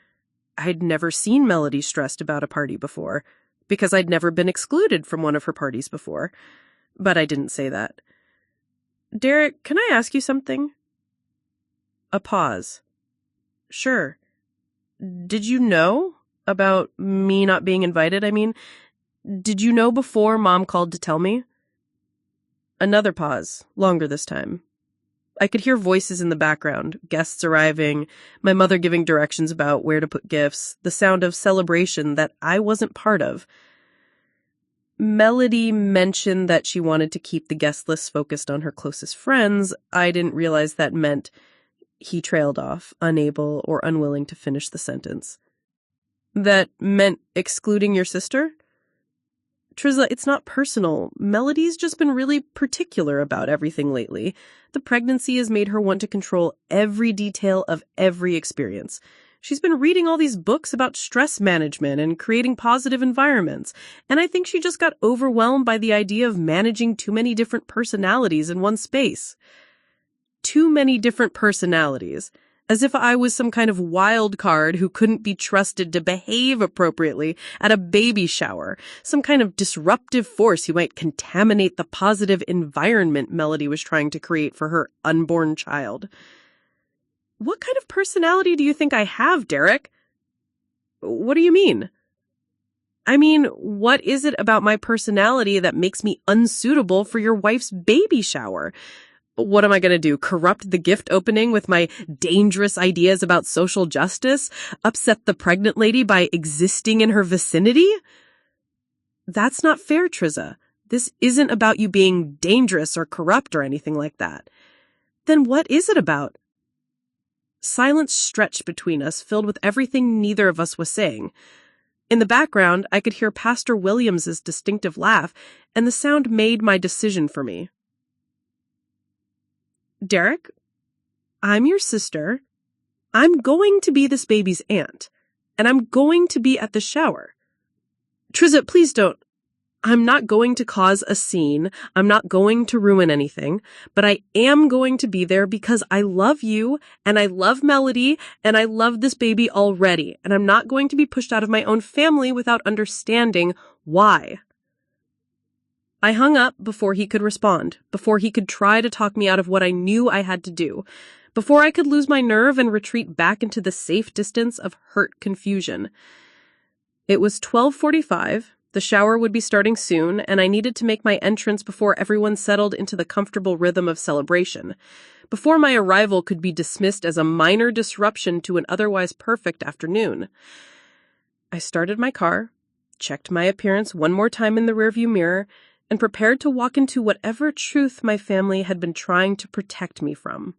Speaker 3: I'd never seen Melody stressed about a party before, because I'd never been excluded from one of her parties before. But I didn't say that. "Derek, can I ask you something?" A pause. "Sure. Did you know about me not being invited? I mean, did you know before Mom called to tell me?" Another pause, longer this time. I could hear voices in the background, guests arriving, my mother giving directions about where to put gifts, the sound of celebration that I wasn't part of. Melody mentioned that she wanted to keep the guest list focused on her closest friends. I didn't realize that meant... He trailed off, unable or unwilling to finish the sentence. "That meant excluding your sister?" "Triza, it's not personal. Melody's just been really particular about everything lately. The pregnancy has made her want to control every detail of every experience. She's been reading all these books about stress management and creating positive environments, and I think she just got overwhelmed by the idea of managing too many different personalities in one space." Too many different personalities. As if I was some kind of wild card who couldn't be trusted to behave appropriately at a baby shower, some kind of disruptive force who might contaminate the positive environment Melody was trying to create for her unborn child. "What kind of personality do you think I have, Derek?" "What do you mean?" "I mean, what is it about my personality that makes me unsuitable for your wife's baby shower? What am I going to do, corrupt the gift opening with my dangerous ideas about social justice? Upset the pregnant lady by existing in her vicinity?" "That's not fair, Triza. This isn't about you being dangerous or corrupt or anything like that." "Then what is it about?" Silence stretched between us, filled with everything neither of us was saying. In the background, I could hear Pastor Williams's distinctive laugh, and the sound made my decision for me. "Derek, I'm your sister. I'm going to be this baby's aunt, and I'm going to be at the shower. Triza, please don't." I'm not going to cause a scene. I'm not going to ruin anything, but I am going to be there because I love you and I love Melody and I love this baby already. And I'm not going to be pushed out of my own family without understanding why. I hung up before he could respond, before he could try to talk me out of what I knew I had to do, before I could lose my nerve and retreat back into the safe distance of hurt confusion. It was 12:45. The shower would be starting soon, and I needed to make my entrance before everyone settled into the comfortable rhythm of celebration, before my arrival could be dismissed as a minor disruption to an otherwise perfect afternoon. I started my car, checked my appearance one more time in the rearview mirror, and prepared to walk into whatever truth my family had been trying to protect me from.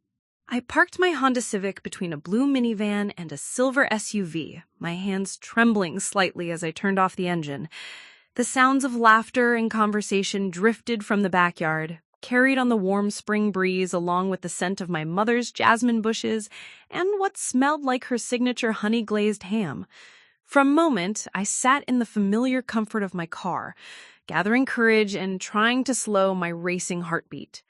Speaker 4: I parked my Honda Civic between a blue minivan and a silver SUV, my hands trembling slightly as I turned off the engine. The sounds of laughter and conversation drifted from the backyard, carried on the warm spring breeze along with the scent of my mother's jasmine bushes and what smelled like her signature honey-glazed ham. For a moment, I sat in the familiar comfort of my car, gathering courage and trying to slow my racing heartbeat.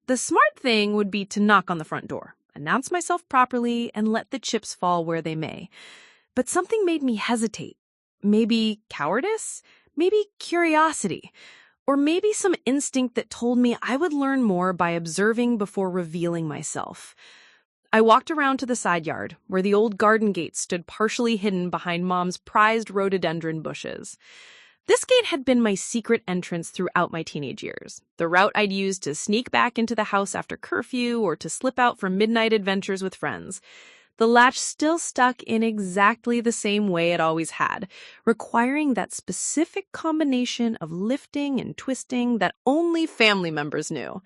Speaker 4: The smart thing would be to knock on the front door, announce myself properly, and let the chips fall where they may. But something made me hesitate. Maybe cowardice? Maybe curiosity? Or maybe some instinct that told me I would learn more by observing before revealing myself. I walked around to the side yard, where the old garden gate stood partially hidden behind Mom's prized rhododendron bushes. This gate had been my secret entrance throughout my teenage years, the route I'd used to sneak back into the house after curfew or to slip out for midnight adventures with friends. The latch still stuck in exactly the same way it always had, requiring that specific combination of lifting and twisting that only family members knew.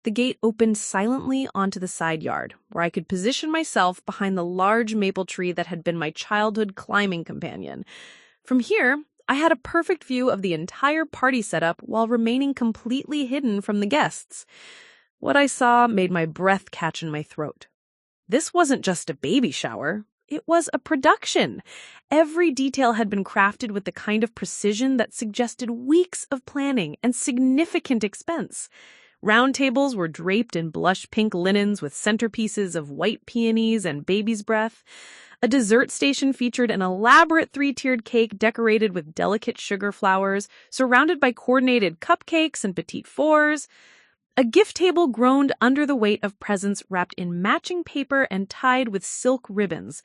Speaker 4: The gate opened silently onto the side yard, where I could position myself behind the large maple tree that had been my childhood climbing companion. From here, I had a perfect view of the entire party setup while remaining completely hidden from the guests. What I saw made my breath catch in my throat. This wasn't just a baby shower. It was a production. Every detail had been crafted with the kind of precision that suggested weeks of planning and significant expense. Round tables were draped in blush pink linens with centerpieces of white peonies and baby's breath. A dessert station featured an elaborate 3-tiered cake decorated with delicate sugar flowers, surrounded by coordinated cupcakes and petite fours. A gift table groaned under the weight of presents wrapped in matching paper and tied with silk ribbons.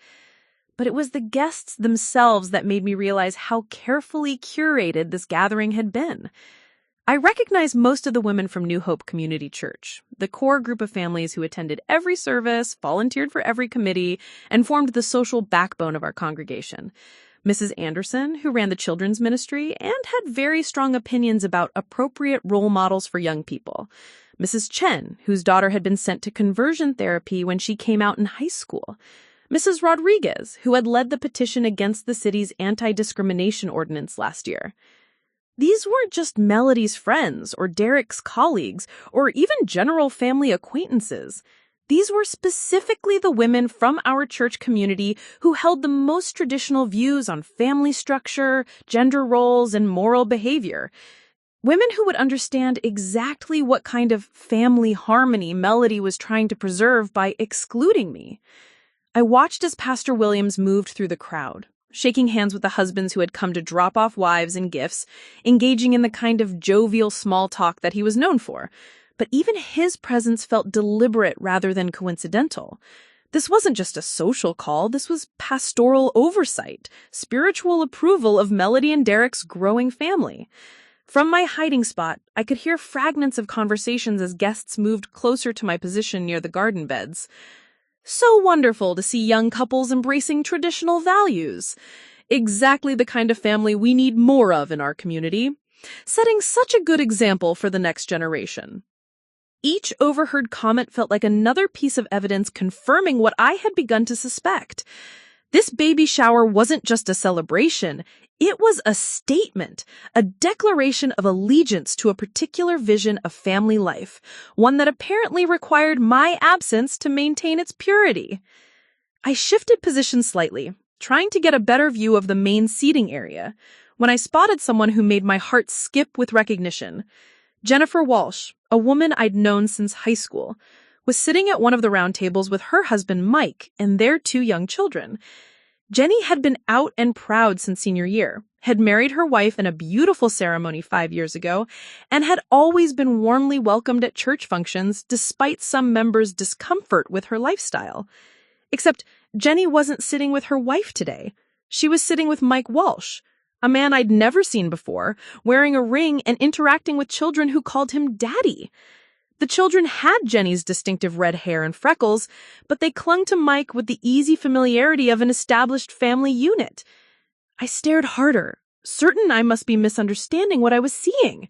Speaker 4: But it was the guests themselves that made me realize how carefully curated this gathering had been. I recognized most of the women from New Hope Community Church, the core group of families who attended every service, volunteered for every committee, and formed the social backbone of our congregation. Mrs. Anderson, who ran the children's ministry and had very strong opinions about appropriate role models for young people. Mrs. Chen, whose daughter had been sent to conversion therapy when she came out in high school. Mrs. Rodriguez, who had led the petition against the city's anti-discrimination ordinance last year. These weren't just Melody's friends or Derek's colleagues or even general family acquaintances. These were specifically the women from our church community who held the most traditional views on family structure, gender roles, and moral behavior. Women who would understand exactly what kind of family harmony Melody was trying to preserve by excluding me. I watched as Pastor Williams moved through the crowd, shaking hands with the husbands who had come to drop off wives and gifts, engaging in the kind of jovial small talk that he was known for. But even his presence felt deliberate rather than coincidental. This wasn't just a social call, this was pastoral oversight, spiritual approval of Melody and Derek's growing family. From my hiding spot, I could hear fragments of conversations as guests moved closer to my position near the garden beds. So wonderful to see young couples embracing traditional values. Exactly the kind of family we need more of in our community, setting such a good example for the next generation. Each overheard comment felt like another piece of evidence confirming what I had begun to suspect. This baby shower wasn't just a celebration, it was a statement, a declaration of allegiance to a particular vision of family life, one that apparently required my absence to maintain its purity. I shifted position slightly, trying to get a better view of the main seating area.
Speaker 3: when I spotted someone who made my heart skip with recognition. Jennifer Walsh, a woman I'd known since high school, was sitting at one of the round tables with her husband Mike and their 2 young children. Jenny had been out and proud since senior year, had married her wife in a beautiful ceremony 5 years ago, and had always been warmly welcomed at church functions despite some members' discomfort with her lifestyle. Except Jenny wasn't sitting with her wife today. She was sitting with Mike Walsh, a man I'd never seen before, wearing a ring and interacting with children who called him Daddy. The children had Jenny's distinctive red hair and freckles, but they clung to Mike with the easy familiarity of an established family unit. I stared harder, certain I must be misunderstanding what I was seeing.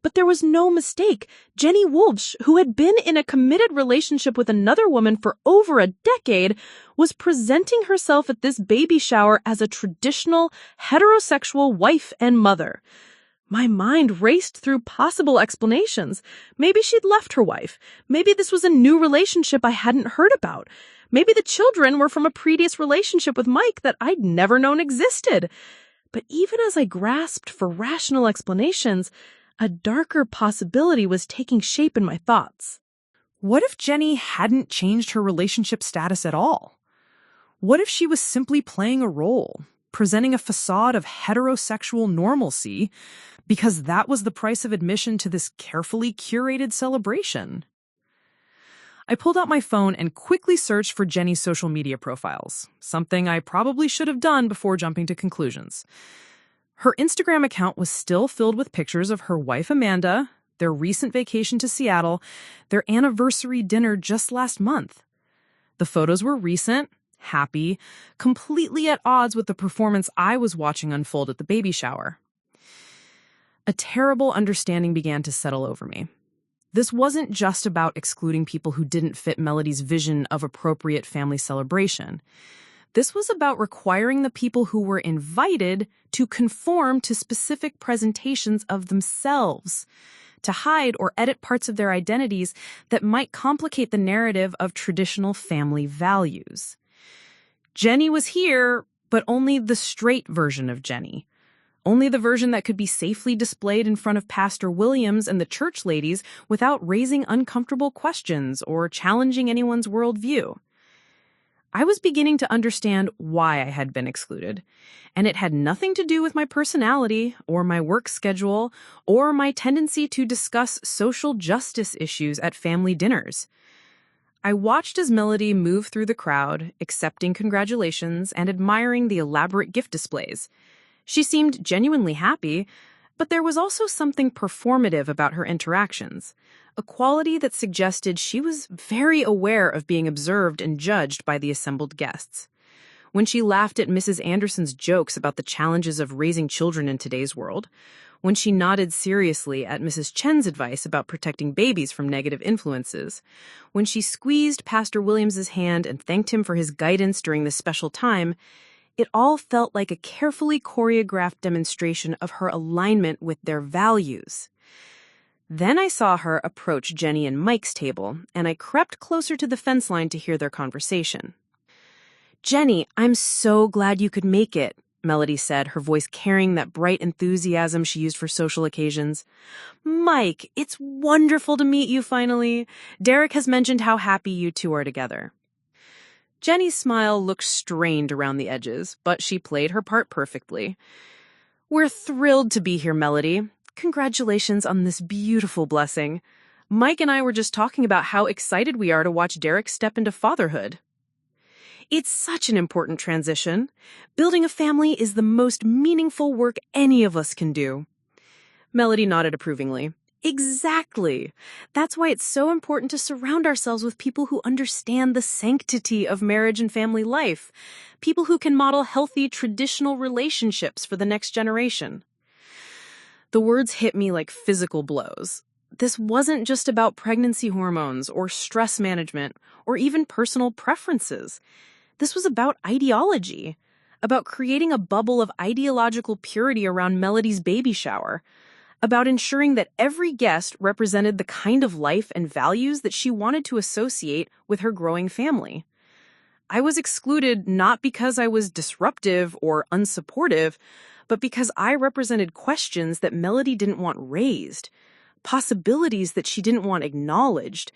Speaker 3: But there was no mistake. Jenny Walsh, who had been in a committed relationship with another woman for over a decade, was presenting herself at this baby shower as a traditional, heterosexual wife and mother. My mind raced through possible explanations. Maybe she'd left her wife. Maybe this was a new relationship I hadn't heard about. Maybe the children were from a previous relationship with Mike that I'd never known existed. But even as I grasped for rational explanations, a darker possibility was taking shape in my thoughts.
Speaker 1: What if Jenny hadn't changed her relationship status at all? What if she was simply playing a role, presenting a facade of heterosexual normalcy, because that was the price of admission to this carefully curated celebration? I pulled out my phone and quickly searched for Jenny's social media profiles, something I probably should have done before jumping to conclusions. Her Instagram account was still filled with pictures of her wife Amanda, their recent vacation to Seattle, their anniversary dinner just last month. The photos were recent, happy, completely at odds with the performance I was watching unfold at the baby shower. A terrible understanding began to settle over me. This wasn't just about excluding people who didn't fit Melody's vision of appropriate family celebration. This was about requiring the people who were invited to conform to specific presentations of themselves, to hide or edit parts of their identities that might complicate the narrative of traditional family values. Jenny was here, but only the straight version of Jenny. Only the version that could be safely displayed in front of Pastor Williams and the church ladies without raising uncomfortable questions or challenging anyone's worldview. I was beginning to understand why I had been excluded, and it had nothing to do with my personality or my work schedule or my tendency to discuss social justice issues at family dinners. I watched as Melody moved through the crowd, accepting congratulations and admiring the elaborate gift displays. She seemed genuinely happy, but there was also something performative about her interactions, a quality that suggested she was very aware of being observed and judged by the assembled guests. When she laughed at Mrs. Anderson's jokes about the challenges of raising children in today's world, when she nodded seriously at Mrs. Chen's advice about protecting babies from negative influences, when she squeezed Pastor Williams's hand and thanked him for his guidance during this special time, it all felt like a carefully choreographed demonstration of her alignment with their values. Then I saw her approach Jenny and Mike's table, and I crept closer to the fence line to hear their conversation. "Jenny, I'm so glad you could make it," Melody said, her voice carrying that bright enthusiasm she used for social occasions. "Mike, it's wonderful to meet you finally. Derek has mentioned how happy you two are together." Jenny's smile looked strained around the edges, but she played her part perfectly. "We're thrilled to be here, Melody. Congratulations on this beautiful blessing. Mike and I were just talking about how excited we are to watch Derek step into fatherhood. It's such an important transition. Building a family is the most meaningful work any of us can do." Melody nodded approvingly. "Exactly. That's why it's so important to surround ourselves with people who understand the sanctity of marriage and family life, people who can model healthy, traditional relationships for the next generation." The words hit me like physical blows. This wasn't just about pregnancy hormones or stress management or even personal preferences. This was about ideology, about creating a bubble of ideological purity around Melody's baby shower, about ensuring that every guest represented the kind of life and values that she wanted to associate with her growing family. I was excluded not because I was disruptive or unsupportive,
Speaker 3: but because I represented questions that Melody didn't want raised, possibilities that she didn't want acknowledged,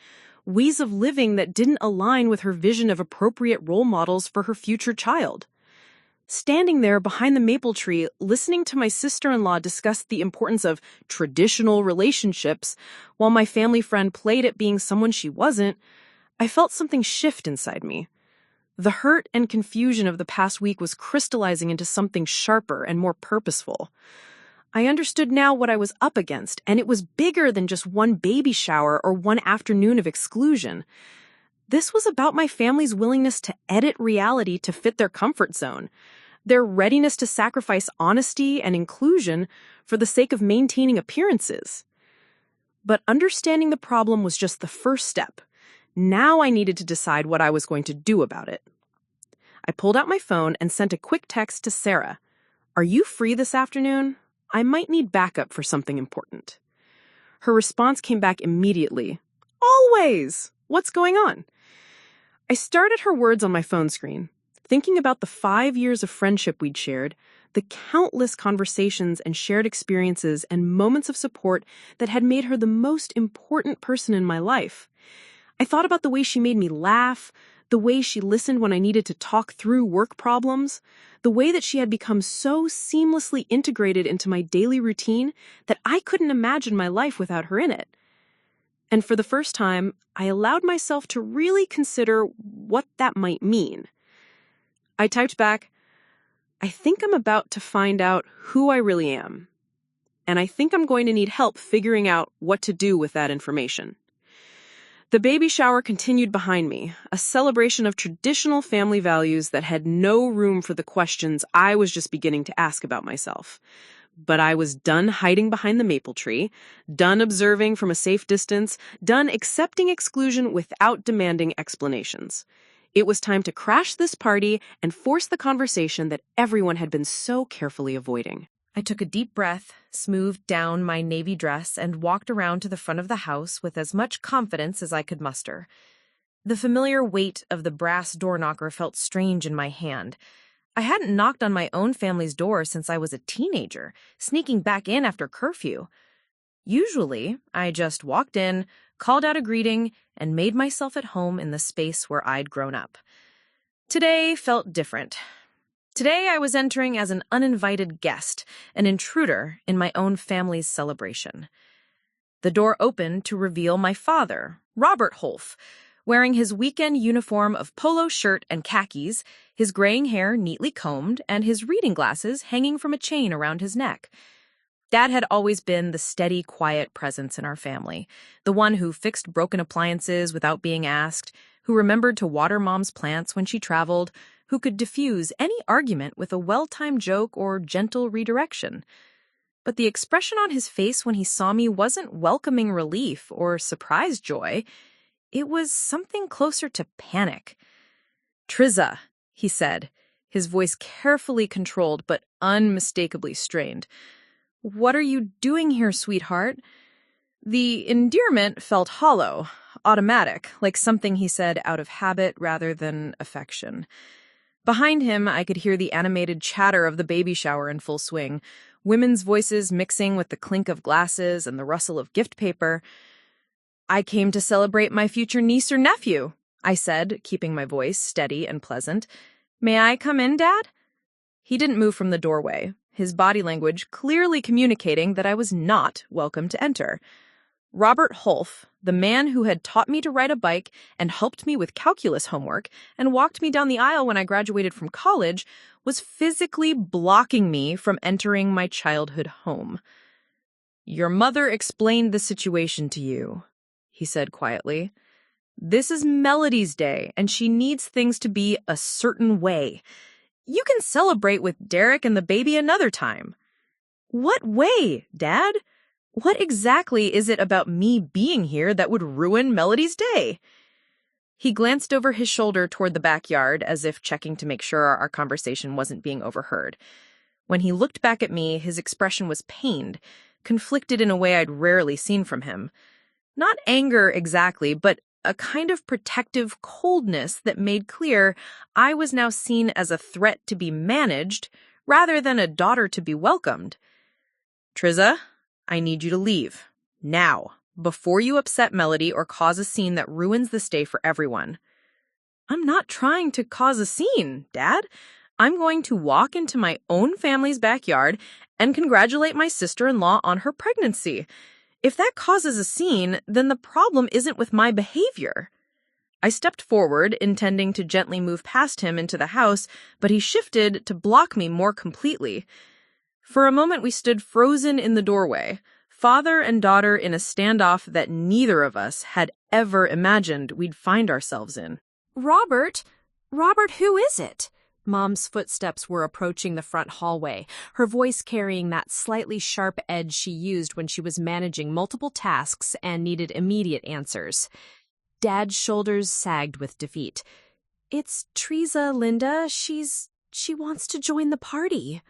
Speaker 3: ways of living that didn't align with her vision of appropriate role models for her future child. Standing there behind the maple tree, listening to my sister-in-law discuss the importance of traditional relationships, while my family friend played at being someone she wasn't, I felt something shift inside me. The hurt and confusion of the past week was crystallizing into something sharper and more purposeful. I understood now what I was up against, and it was bigger than just one baby shower or one afternoon of exclusion. This was about my family's willingness to edit reality to fit their comfort zone, their readiness to sacrifice honesty and inclusion for the sake of maintaining appearances. But understanding the problem was just the first step. Now I needed to decide what I was going to do about it. I pulled out my phone and sent a quick text to Sarah. "Are you free this afternoon? I might need backup for something important." Her response came back immediately. "Always! What's going on?" I stared at her words on my phone screen, thinking about the 5 years of friendship we'd shared, the countless conversations and shared experiences and moments of support that had made her the most important person in my life. I thought about the way she made me laugh, the way she listened when I needed to talk through work problems, the way that she had become so seamlessly integrated into my daily routine that I couldn't imagine my life without her in it. And for the first time, I allowed myself to really consider what that might mean. I typed back, "I think I'm about to find out who I really am. And I think I'm going to need help figuring out what to do with that information." The baby shower continued behind me, a celebration of traditional family values that had no room for the questions I was just beginning to ask about myself. But I was done hiding behind the maple tree, done observing from a safe distance, done accepting exclusion without demanding explanations. It was time to crash this party and force the conversation that everyone had been so carefully avoiding.
Speaker 2: I took a deep breath, smoothed down my navy dress, and walked around to the front of the house with as much confidence as I could muster. The familiar weight of the brass door knocker felt strange in my hand. I hadn't knocked on my own family's door since I was a teenager, sneaking back in after curfew. Usually, I just walked in, called out a greeting, and made myself at home in the space where I'd grown up. Today felt different. Today I was entering as an uninvited guest, an intruder in my own family's celebration. The door opened to reveal my father, Robert Holf, wearing his weekend uniform of polo shirt and khakis, his graying hair neatly combed, and his reading glasses hanging from a chain around his neck. Dad had always been the steady, quiet presence in our family, the one who fixed broken appliances without being asked, who remembered to water Mom's plants when she traveled, who could diffuse any argument with a well-timed joke or gentle redirection. But the expression on his face when he saw me wasn't welcoming relief or surprised joy. It was something closer to panic. "Triza," he said, his voice carefully controlled but unmistakably strained. "What are you doing here, sweetheart?" The endearment felt hollow, automatic, like something he said out of habit rather than affection. Behind him, I could hear the animated chatter of the baby shower in full swing, women's voices mixing with the clink of glasses and the rustle of gift paper. "I came to celebrate my future niece or nephew," I said, keeping my voice steady and pleasant. "May I come in, Dad?" He didn't move from the doorway, his body language clearly communicating that I was not welcome to enter. Robert Holf, the man who had taught me to ride a bike and helped me with calculus homework and walked me down the aisle when I graduated from college, was physically blocking me from entering my childhood home. "Your mother explained the situation to you," he said quietly. "This is Melody's day, and she needs things to be a certain way. You can celebrate with Derek and the baby another time." "What way, Dad? What exactly is it about me being here that would ruin Melody's day?" He glanced over his shoulder toward the backyard as if checking to make sure our conversation wasn't being overheard. When he looked back at me, his expression was pained, conflicted in a way I'd rarely seen from him. Not anger exactly, but a kind of protective coldness that made clear I was now seen as a threat to be managed
Speaker 3: rather than a daughter to be welcomed. Triza, I need you to leave. Now, before you upset Melody or cause a scene that ruins this day for everyone. I'm not trying to cause a scene, Dad. I'm going to walk into my own family's backyard and congratulate my sister-in-law on her pregnancy. If that causes a scene, then the problem isn't with my behavior. I stepped forward, intending to gently move past him into the house, but he shifted to block me more completely. For a moment, we stood frozen in the doorway, father and daughter in a standoff that neither of us had ever imagined we'd find ourselves in.
Speaker 1: Robert, who is it? Mom's footsteps were approaching the front hallway, her voice carrying that slightly sharp edge she used when she was managing multiple tasks and needed immediate answers. Dad's shoulders sagged with defeat. It's Triza, Linda. She wants to join the party.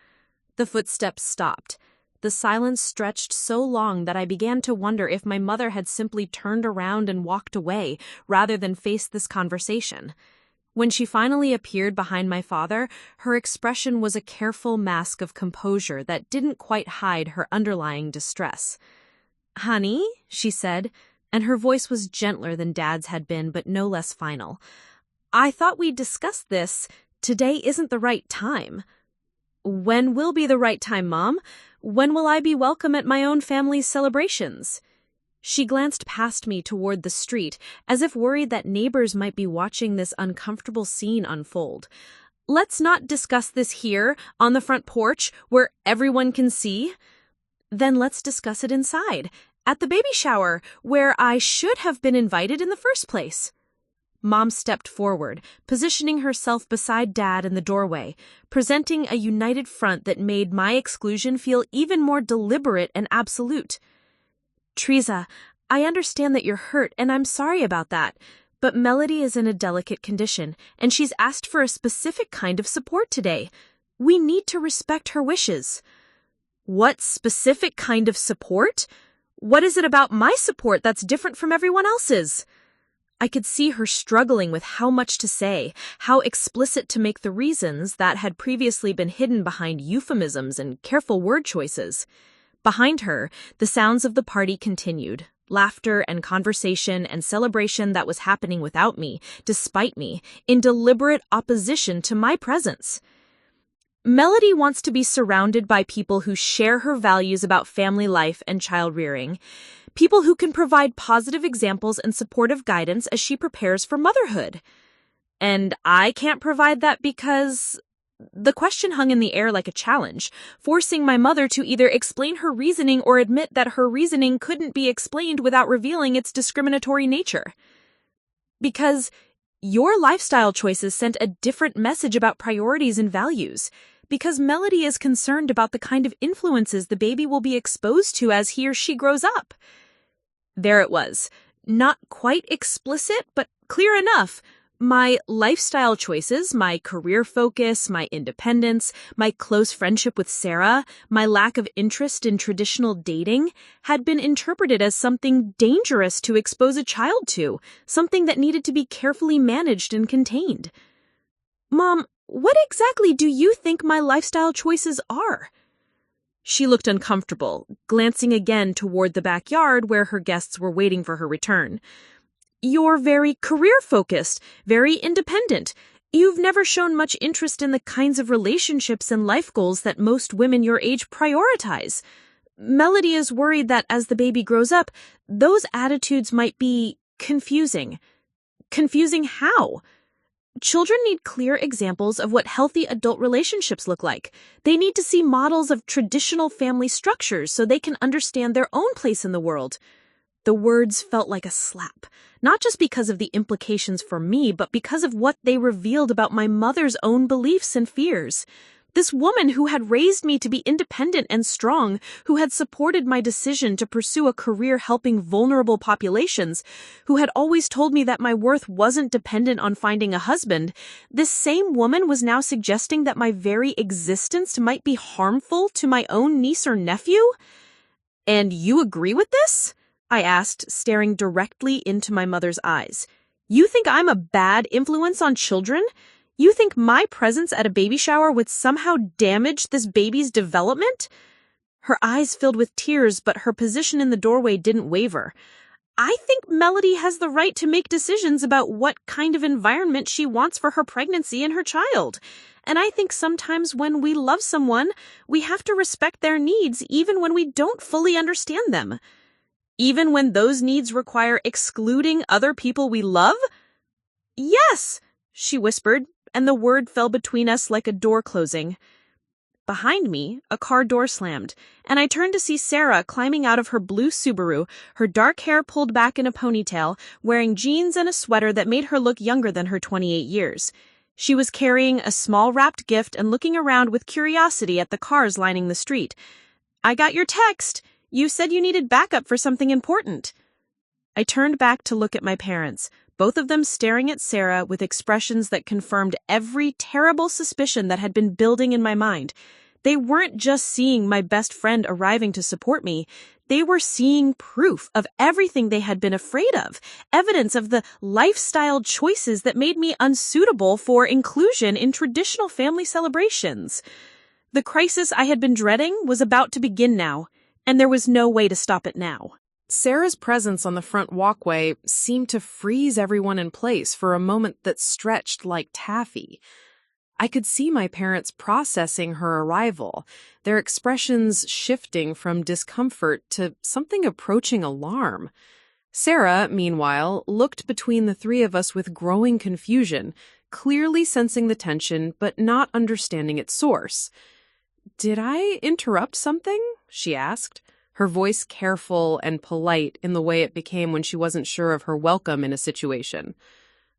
Speaker 1: The footsteps stopped. The silence stretched so long that I began to wonder if my mother had simply turned around and walked away rather than face this conversation. When she finally appeared behind my father, her expression was a careful mask of composure that didn't quite hide her underlying distress. "Honey," she said, and her voice was gentler than Dad's had been, but no less final. "I thought we'd discuss this. Today isn't the right time." "When will be the right time, Mom? When will I be welcome at my own family's celebrations?" She glanced past me toward the street, as if worried that neighbors might be watching this uncomfortable scene unfold. "Let's not discuss this here, on the front porch, where everyone can see. Then let's discuss it inside, at the baby shower, where I should have been invited in the first place." Mom stepped forward, positioning herself beside Dad in the doorway, presenting a united front that made my exclusion feel even more deliberate and absolute. "Triza, I understand that you're hurt, and I'm sorry about that, but Melody is in a delicate condition, and she's asked for a specific kind of support today. We need to respect her wishes." "What specific kind of support? What is it about my support that's different from everyone else's?" I could see her struggling with how much to say, how explicit to make the reasons that had previously been hidden behind euphemisms and careful word choices. Behind her, the sounds of the party continued, laughter and conversation and celebration that was happening without me, despite me, in deliberate opposition to my presence. Melody wants to be surrounded by people who share her values about family life and child rearing, people who can provide positive examples and supportive guidance as she prepares for motherhood. And I can't provide that because... The question hung in the air like a challenge, forcing my mother to either explain her reasoning or admit that her reasoning couldn't be explained without revealing its discriminatory nature. Because your lifestyle choices sent a different message about priorities and values. Because Melody is concerned about the kind of influences the baby will be exposed to as he or she grows up. There it was. Not quite explicit, but clear enough. My lifestyle choices, my career focus, my independence, my close friendship with Sarah, my lack of interest in traditional dating had been interpreted as something dangerous to expose a child to, something that needed to be carefully managed and contained. "Mom, what exactly do you think my lifestyle choices are?" She looked uncomfortable, glancing again toward the backyard where her guests were waiting for her return. "You're very career-focused, very independent. You've never shown much interest in the kinds of relationships and life goals that most women your age prioritize. Melody is worried that as the baby grows up, those attitudes might be confusing." "Confusing how?" "Children need clear examples of what healthy adult relationships look like. They need to see models of traditional family structures so they can understand their own place in the world." The words felt like a slap, not just because of the implications for me, but because of what they revealed about my mother's own beliefs and fears. This woman who had raised me to be independent and strong, who had supported my decision to pursue a career helping vulnerable populations, who had always told me that my worth wasn't dependent on finding a husband, this same woman was now suggesting that my very existence might be harmful to my own niece or nephew? "And you agree with this?" I asked, staring directly into my mother's eyes. "You think I'm a bad influence on children?
Speaker 3: You think my presence at a baby shower would somehow damage this baby's development? Her eyes filled with tears, but her position in the doorway didn't waver. I think Melody has the right to make decisions about what kind of environment she wants for her pregnancy and her child. And I think sometimes when we love someone, we have to respect their needs even when we don't fully understand them. Even when those needs require excluding other people we love? Yes, she whispered, and the word fell between us like a door closing. Behind me, a car door slammed, and I turned to see Sarah climbing out of her blue Subaru, her dark hair pulled back in a ponytail, wearing jeans and a sweater that made her look younger than her 28 years. She was carrying a small wrapped gift and looking around with curiosity at the cars lining the street. "I got your text. You said you needed backup for something important." I turned back to look at my parents, both of them staring at Sarah with expressions that confirmed every terrible suspicion that had been building in my mind. They weren't just seeing my best friend arriving to support me. They were seeing proof of everything they had been afraid of, evidence of the lifestyle choices that made me unsuitable for inclusion in traditional family celebrations. The crisis I had been dreading was about to begin now, and there was no way to stop it now.
Speaker 1: Sarah's presence on the front walkway seemed to freeze everyone in place for a moment that stretched like taffy. I could see my parents processing her arrival, their expressions shifting from discomfort to something approaching alarm. Sarah, meanwhile, looked between the three of us with growing confusion, clearly sensing the tension but not understanding its source. "Did I interrupt something?" she asked, her voice careful and polite in the way it became when she wasn't sure of her welcome in a situation.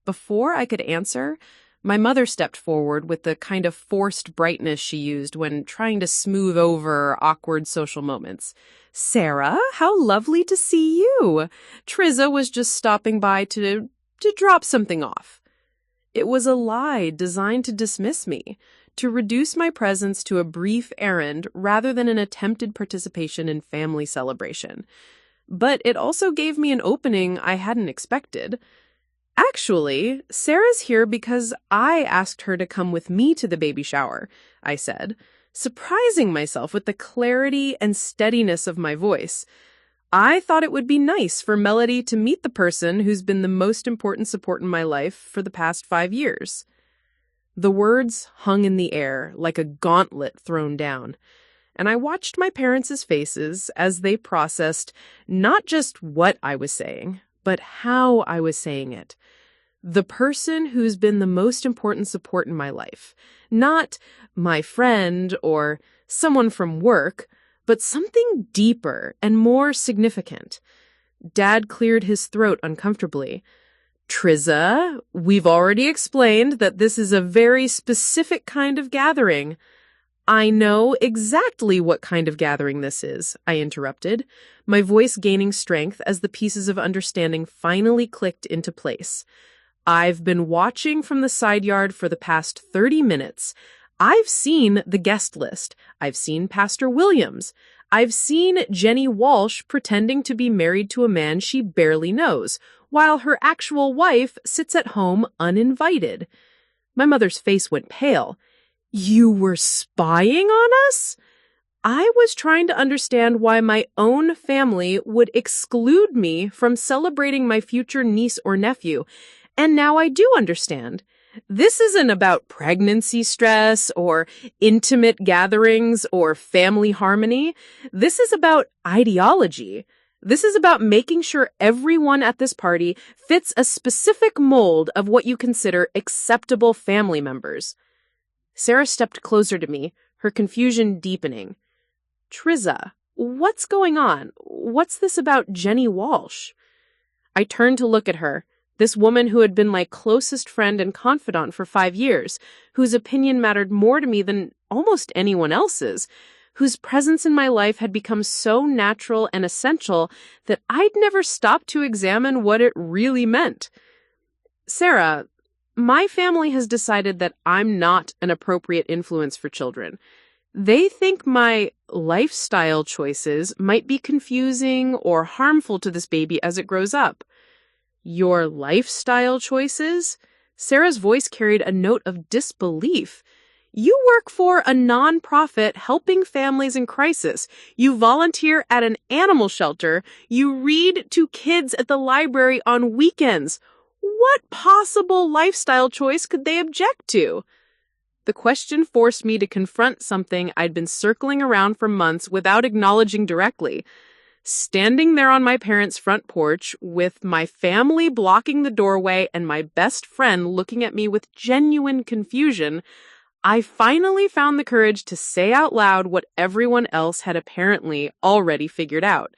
Speaker 1: Before I could answer, my mother stepped forward with the kind of forced brightness she used when trying to smooth over awkward social moments. "Sarah, how lovely to see you. Triza was just stopping by to drop something off." It was a lie designed to dismiss me, to reduce my presence to a brief errand rather than an attempted participation in family celebration. But it also gave me an opening I hadn't expected. "Actually, Sarah's here because I asked her to come with me to the baby shower," I said, surprising myself with the clarity and steadiness of my voice. I thought it would be nice for Melody to meet the person who's been the most important support in my life for the past 5 years. The words hung in the air like a gauntlet thrown down, and I watched my parents' faces as they processed not just what I was saying, but how I was saying it. The person who's been the most important support in my life. Not my friend or someone from work, but something deeper and more significant. Dad cleared his throat uncomfortably. "Triza, we've already explained that this is a very specific kind of gathering." "I know exactly what kind of gathering this is," I interrupted, my voice gaining strength as the pieces of understanding finally clicked into place. "I've been watching from the side yard for the past 30 minutes. I've seen the guest list. I've seen Pastor Williams. I've seen Jenny Walsh pretending to be married to a man she barely knows, while her actual wife sits at home uninvited." My mother's face went pale. "You were spying on us?" I was trying to understand why my own family would exclude me from celebrating my future niece or nephew, and now I do understand. This isn't about pregnancy stress or intimate gatherings or family harmony. This is about ideology. This is about making sure everyone at this party fits a specific mold of what you consider acceptable family members. Sarah stepped closer to me, her confusion deepening. "Triza, what's going on? What's this about Jenny Walsh?" I turned to look at her, this woman who had been my closest friend and confidant for 5 years, whose opinion mattered more to me than almost anyone else's, whose presence in my life had become so natural and essential that I'd never stopped to examine what it really meant. "Sarah, my family has decided that I'm not an appropriate influence for children. They think my lifestyle choices might be confusing or harmful to this baby as it grows up." "Your lifestyle choices?"
Speaker 3: Sarah's voice carried a note of disbelief. You work for a nonprofit helping families in crisis. You volunteer at an animal shelter. You read to kids at the library on weekends. What possible lifestyle choice could they object to? The question forced me to confront something I'd been circling around for months without acknowledging directly. Standing there on my parents' front porch, with my family blocking the doorway and my best friend looking at me with genuine confusion, I finally found the courage to say out loud what everyone else had apparently already figured out.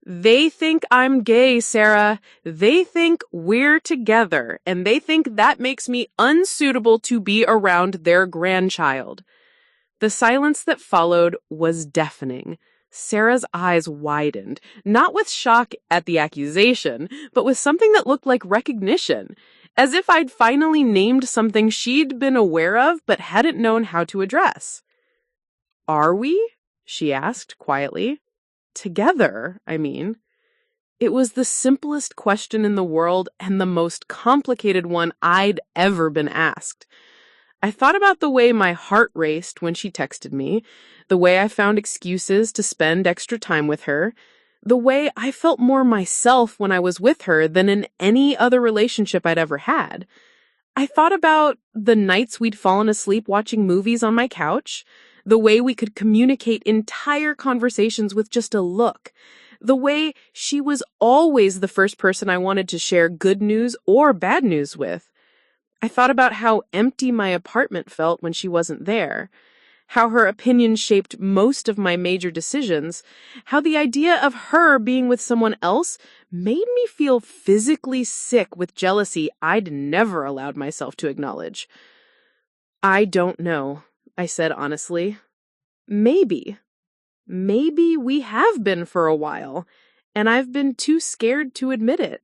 Speaker 3: They think I'm gay, Sarah. They think we're together, and they think that makes me unsuitable to be around their grandchild. The silence that followed was deafening. Sarah's eyes widened, not with shock at the accusation, but with something that looked like recognition, as if I'd finally named something she'd been aware of but hadn't known how to address. Are we? She asked quietly. Together, I mean. It was the simplest question in the world and the most complicated one I'd ever been asked. I thought about the way my heart raced when she texted me, the way I found excuses to spend extra time with her, the way I felt more myself when I was with her than in any other relationship I'd ever had. I thought about the nights we'd fallen asleep watching movies on my couch, the way we could communicate entire conversations with just a look, the way she was always the first person I wanted to share good news or bad news with. I thought about how empty my apartment felt when she wasn't there, how her opinion shaped most of my major decisions, how the idea of her being with someone else made me feel physically sick with jealousy I'd never allowed myself to acknowledge. I don't know, I said honestly. Maybe we have been for a while, and I've been too scared to admit it.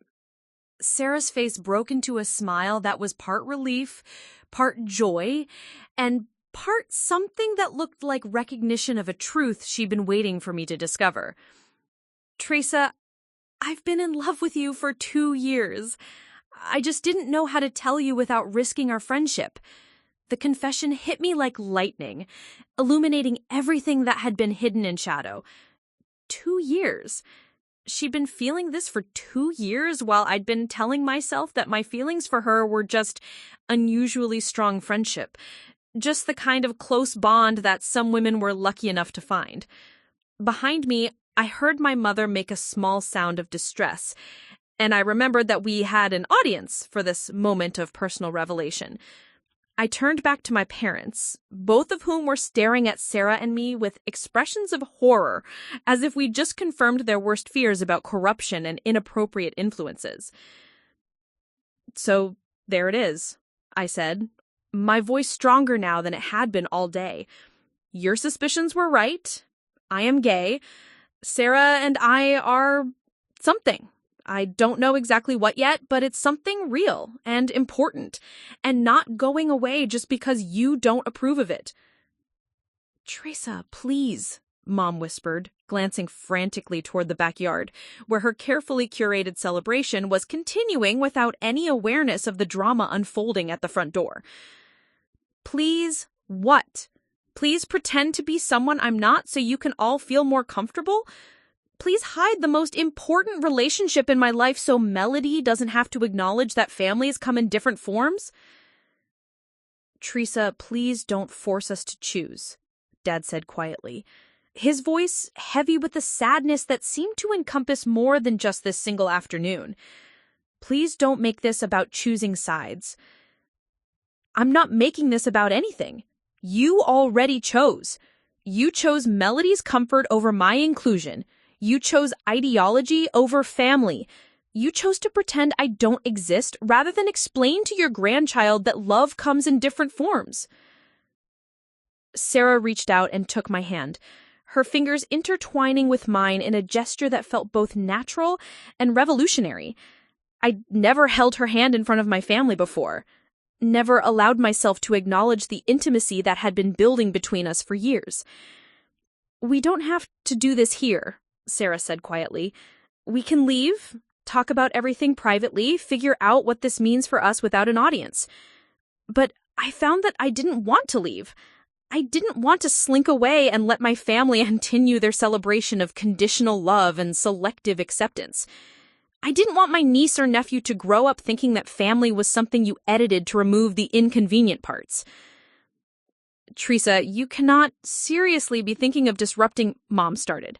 Speaker 1: Sarah's face broke into a smile that was part relief, part joy, and part something that looked like recognition of a truth she'd been waiting for me to discover. Triza, I've been in love with you for 2 years. I just didn't know how to tell you without risking our friendship. The confession hit me like lightning, illuminating everything that had been hidden in shadow. 2 years. She'd been feeling this for 2 years while I'd been telling myself that my feelings for her were just unusually strong friendship, just the kind of close bond that some women were lucky enough to find. Behind me, I heard my mother make a small sound of distress, and I remembered that we had an audience for this moment of personal revelation. I turned back to my parents, both of whom were staring at Sarah and me with expressions of horror, as if we'd just confirmed their worst fears about corruption and inappropriate influences. So there it is, I said, my voice stronger now than it had been all day. Your suspicions were right. I am gay. Sarah and I are something. I don't know exactly what yet, but it's something real and important, and not going away just because you don't approve of it. Triza, please, Mom whispered, glancing frantically toward the backyard, where her carefully curated celebration was continuing without any awareness of the drama unfolding at the front door. Please, what? Please pretend to be someone I'm not so you can all feel more comfortable? Please hide the most important relationship in my life so Melody doesn't have to acknowledge that families come in different forms? Triza, please don't force us to choose, Dad said quietly, his voice heavy with a sadness that seemed to encompass more than just this single afternoon. Please don't make this about choosing sides. I'm not making this about anything. You already chose. You chose Melody's comfort over my inclusion. You chose ideology over family. You chose to pretend I don't exist rather than explain to your grandchild that love comes in different forms. Sarah reached out and took my hand, her fingers intertwining with mine in a gesture that felt both natural and revolutionary. I'd never held her hand in front of my family before, never allowed myself to acknowledge the intimacy that had been building between us for years. We don't have to do this here, Sarah said quietly. We can leave,
Speaker 3: talk about everything privately, figure out what this means for us without an audience. But I found that I didn't want to leave. I didn't want to slink away and let my family continue their celebration of conditional love and selective acceptance. I didn't want my niece or nephew to grow up thinking that family was something you edited to remove the inconvenient parts. Triza, you cannot seriously be thinking of disrupting Mom started.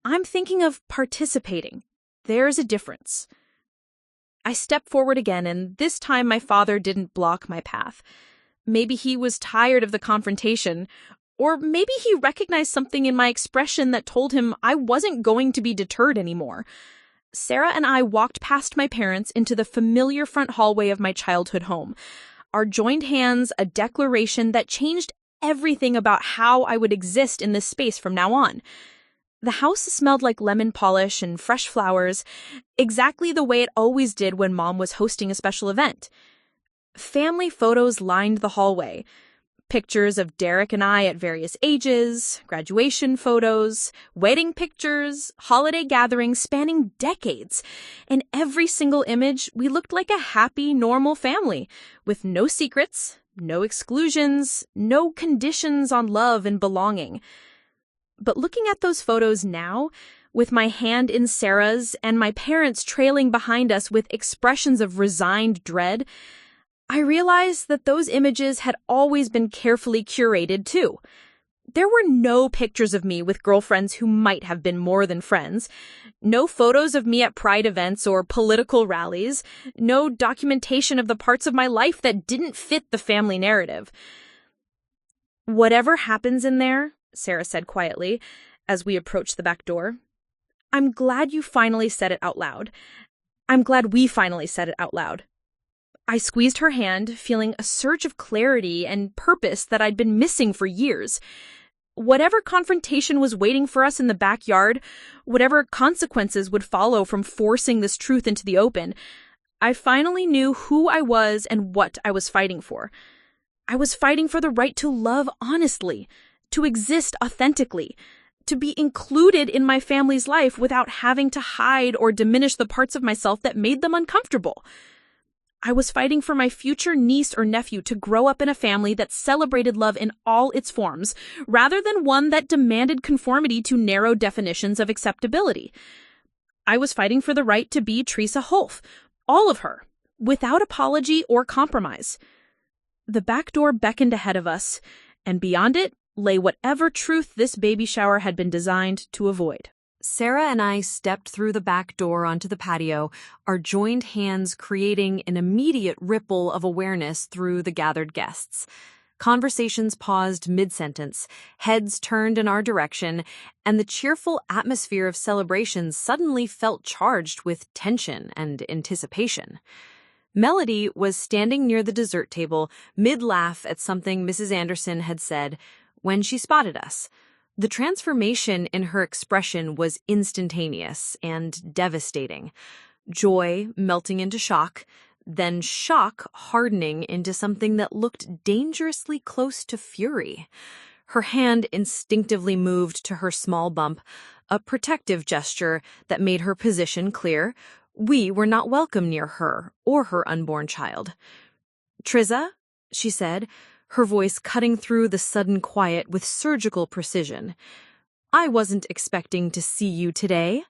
Speaker 3: I'm thinking of participating. There's a difference. I stepped forward again, and this time my father didn't block my path. Maybe he was tired of the confrontation, or maybe he recognized something in my expression that told him I wasn't going to be deterred anymore. Sarah and I walked past my parents into the familiar front hallway of my childhood home. Our joined hands, a declaration that changed everything about how I would exist in this space from now on. The house smelled like lemon polish and fresh flowers, exactly the way it always did when Mom was hosting a special event. Family photos lined the hallway. Pictures of Derek and I at various ages, graduation photos, wedding pictures, holiday gatherings spanning decades. In every single image, we looked like a happy, normal family, with no secrets, no exclusions, no conditions on love and belonging. But looking at those photos now, with my hand in Sarah's and my parents trailing behind us with expressions of resigned dread, I realized that those images had always been carefully curated, too. There were no pictures of me with girlfriends who might have been more than friends, no photos of me at pride events or political rallies, no documentation of the parts of my life that didn't fit the family narrative. "Whatever happens in there," Sarah said quietly, as we approached the back door, "I'm glad you finally said it out loud. I'm glad we finally said it out loud." I squeezed her hand, feeling a surge of clarity and purpose that I'd been missing for years. Whatever confrontation was waiting for us in the backyard, whatever consequences would follow from forcing this truth into the open, I finally knew who I was and what I was fighting for. I was fighting for the right to love honestly, to exist authentically, to be included in my family's life without having to hide or diminish the parts of myself that made them uncomfortable. I was fighting for my future niece or nephew to grow up in a family that celebrated love in all its forms, rather than one that demanded conformity to narrow definitions of acceptability. I was fighting for the right to be Triza Holf, all of her, without apology or compromise. The back door beckoned ahead of us, and beyond it lay whatever truth this baby shower had been designed to avoid.
Speaker 4: Sarah and I stepped through the back door onto the patio, our joined hands creating an immediate ripple of awareness through the gathered guests. Conversations paused mid-sentence, heads turned in our direction, and the cheerful atmosphere of celebration suddenly felt charged with tension and anticipation. Melody was standing near the dessert table, mid-laugh at something Mrs. Anderson had said, when she spotted us. The transformation in her expression was instantaneous and devastating. Joy melting into shock, then shock hardening into something that looked dangerously close to fury. Her hand instinctively moved to her small bump, a protective gesture that made her position clear. We were not welcome near her or her unborn child. "Triza," she said, her voice cutting through the sudden quiet with surgical precision. "I wasn't expecting to see you today."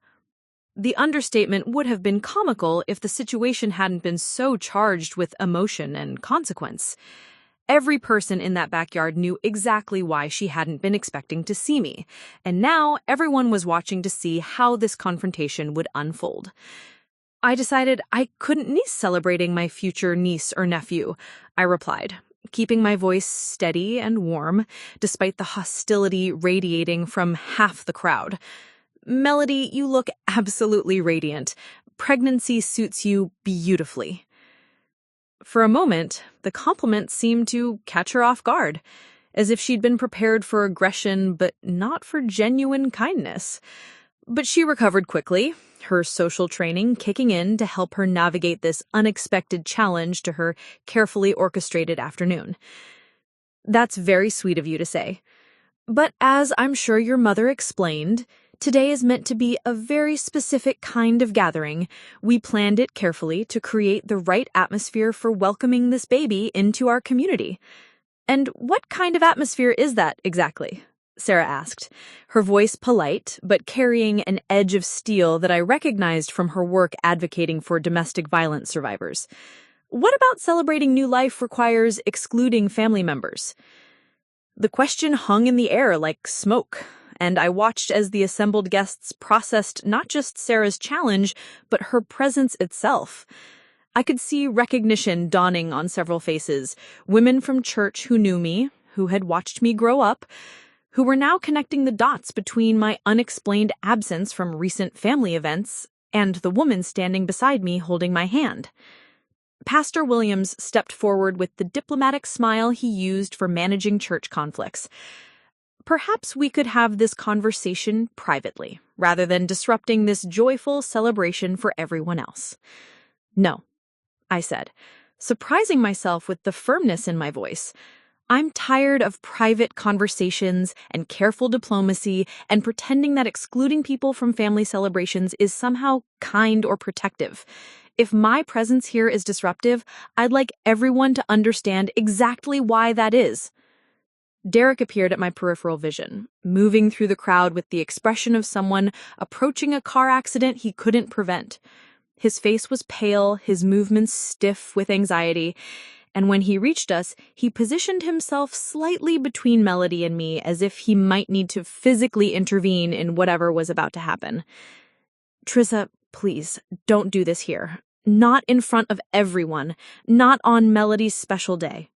Speaker 4: The understatement would have been comical if the situation hadn't been so charged with emotion and consequence. Every person in that backyard knew exactly why she hadn't been expecting to see me, and now everyone was watching to see how this confrontation would unfold. "I decided I couldn't miss celebrating my future niece or nephew," I replied, keeping my voice steady and warm, despite the hostility radiating from half the crowd. "Melody, you look absolutely radiant. Pregnancy suits you beautifully." For a moment, the compliment seemed to catch her off guard, as if she'd been prepared for aggression but not for genuine kindness. But she recovered quickly, her social training kicking in to help her navigate this unexpected challenge to her carefully orchestrated afternoon. "That's very sweet of you to say. But as I'm sure your mother explained,
Speaker 2: Today is meant to be a very specific kind of gathering. We planned it carefully to create the right atmosphere for welcoming this baby into our community. And what kind of atmosphere is that exactly? Sarah asked, her voice polite, but carrying an edge of steel that I recognized from her work advocating for domestic violence survivors. What about celebrating new life requires excluding family members? The question hung in the air like smoke, and I watched as the assembled guests processed not just Sarah's challenge, but her presence itself. I could see recognition dawning on several faces, women from church who knew me, who had watched me grow up, who were now connecting the dots between my unexplained absence from recent family events and the woman standing beside me holding my hand. Pastor Williams stepped forward with the diplomatic smile he used for managing church conflicts. Perhaps we could have this conversation privately, rather than disrupting this joyful celebration for everyone else. No, I said, surprising myself with the firmness in my voice. I'm tired of private conversations and careful diplomacy and pretending that excluding people from family celebrations is somehow kind or protective. If my presence here is disruptive, I'd like everyone to understand exactly why that is. Derek appeared at my peripheral vision, moving through the crowd with the expression of someone approaching a car accident he couldn't prevent. His face was pale, his movements stiff with anxiety, and when he reached us, he positioned himself slightly between Melody and me as if he might need to physically intervene in whatever was about to happen. Triza, please, don't do this here. Not in front of everyone, not on Melody's special day.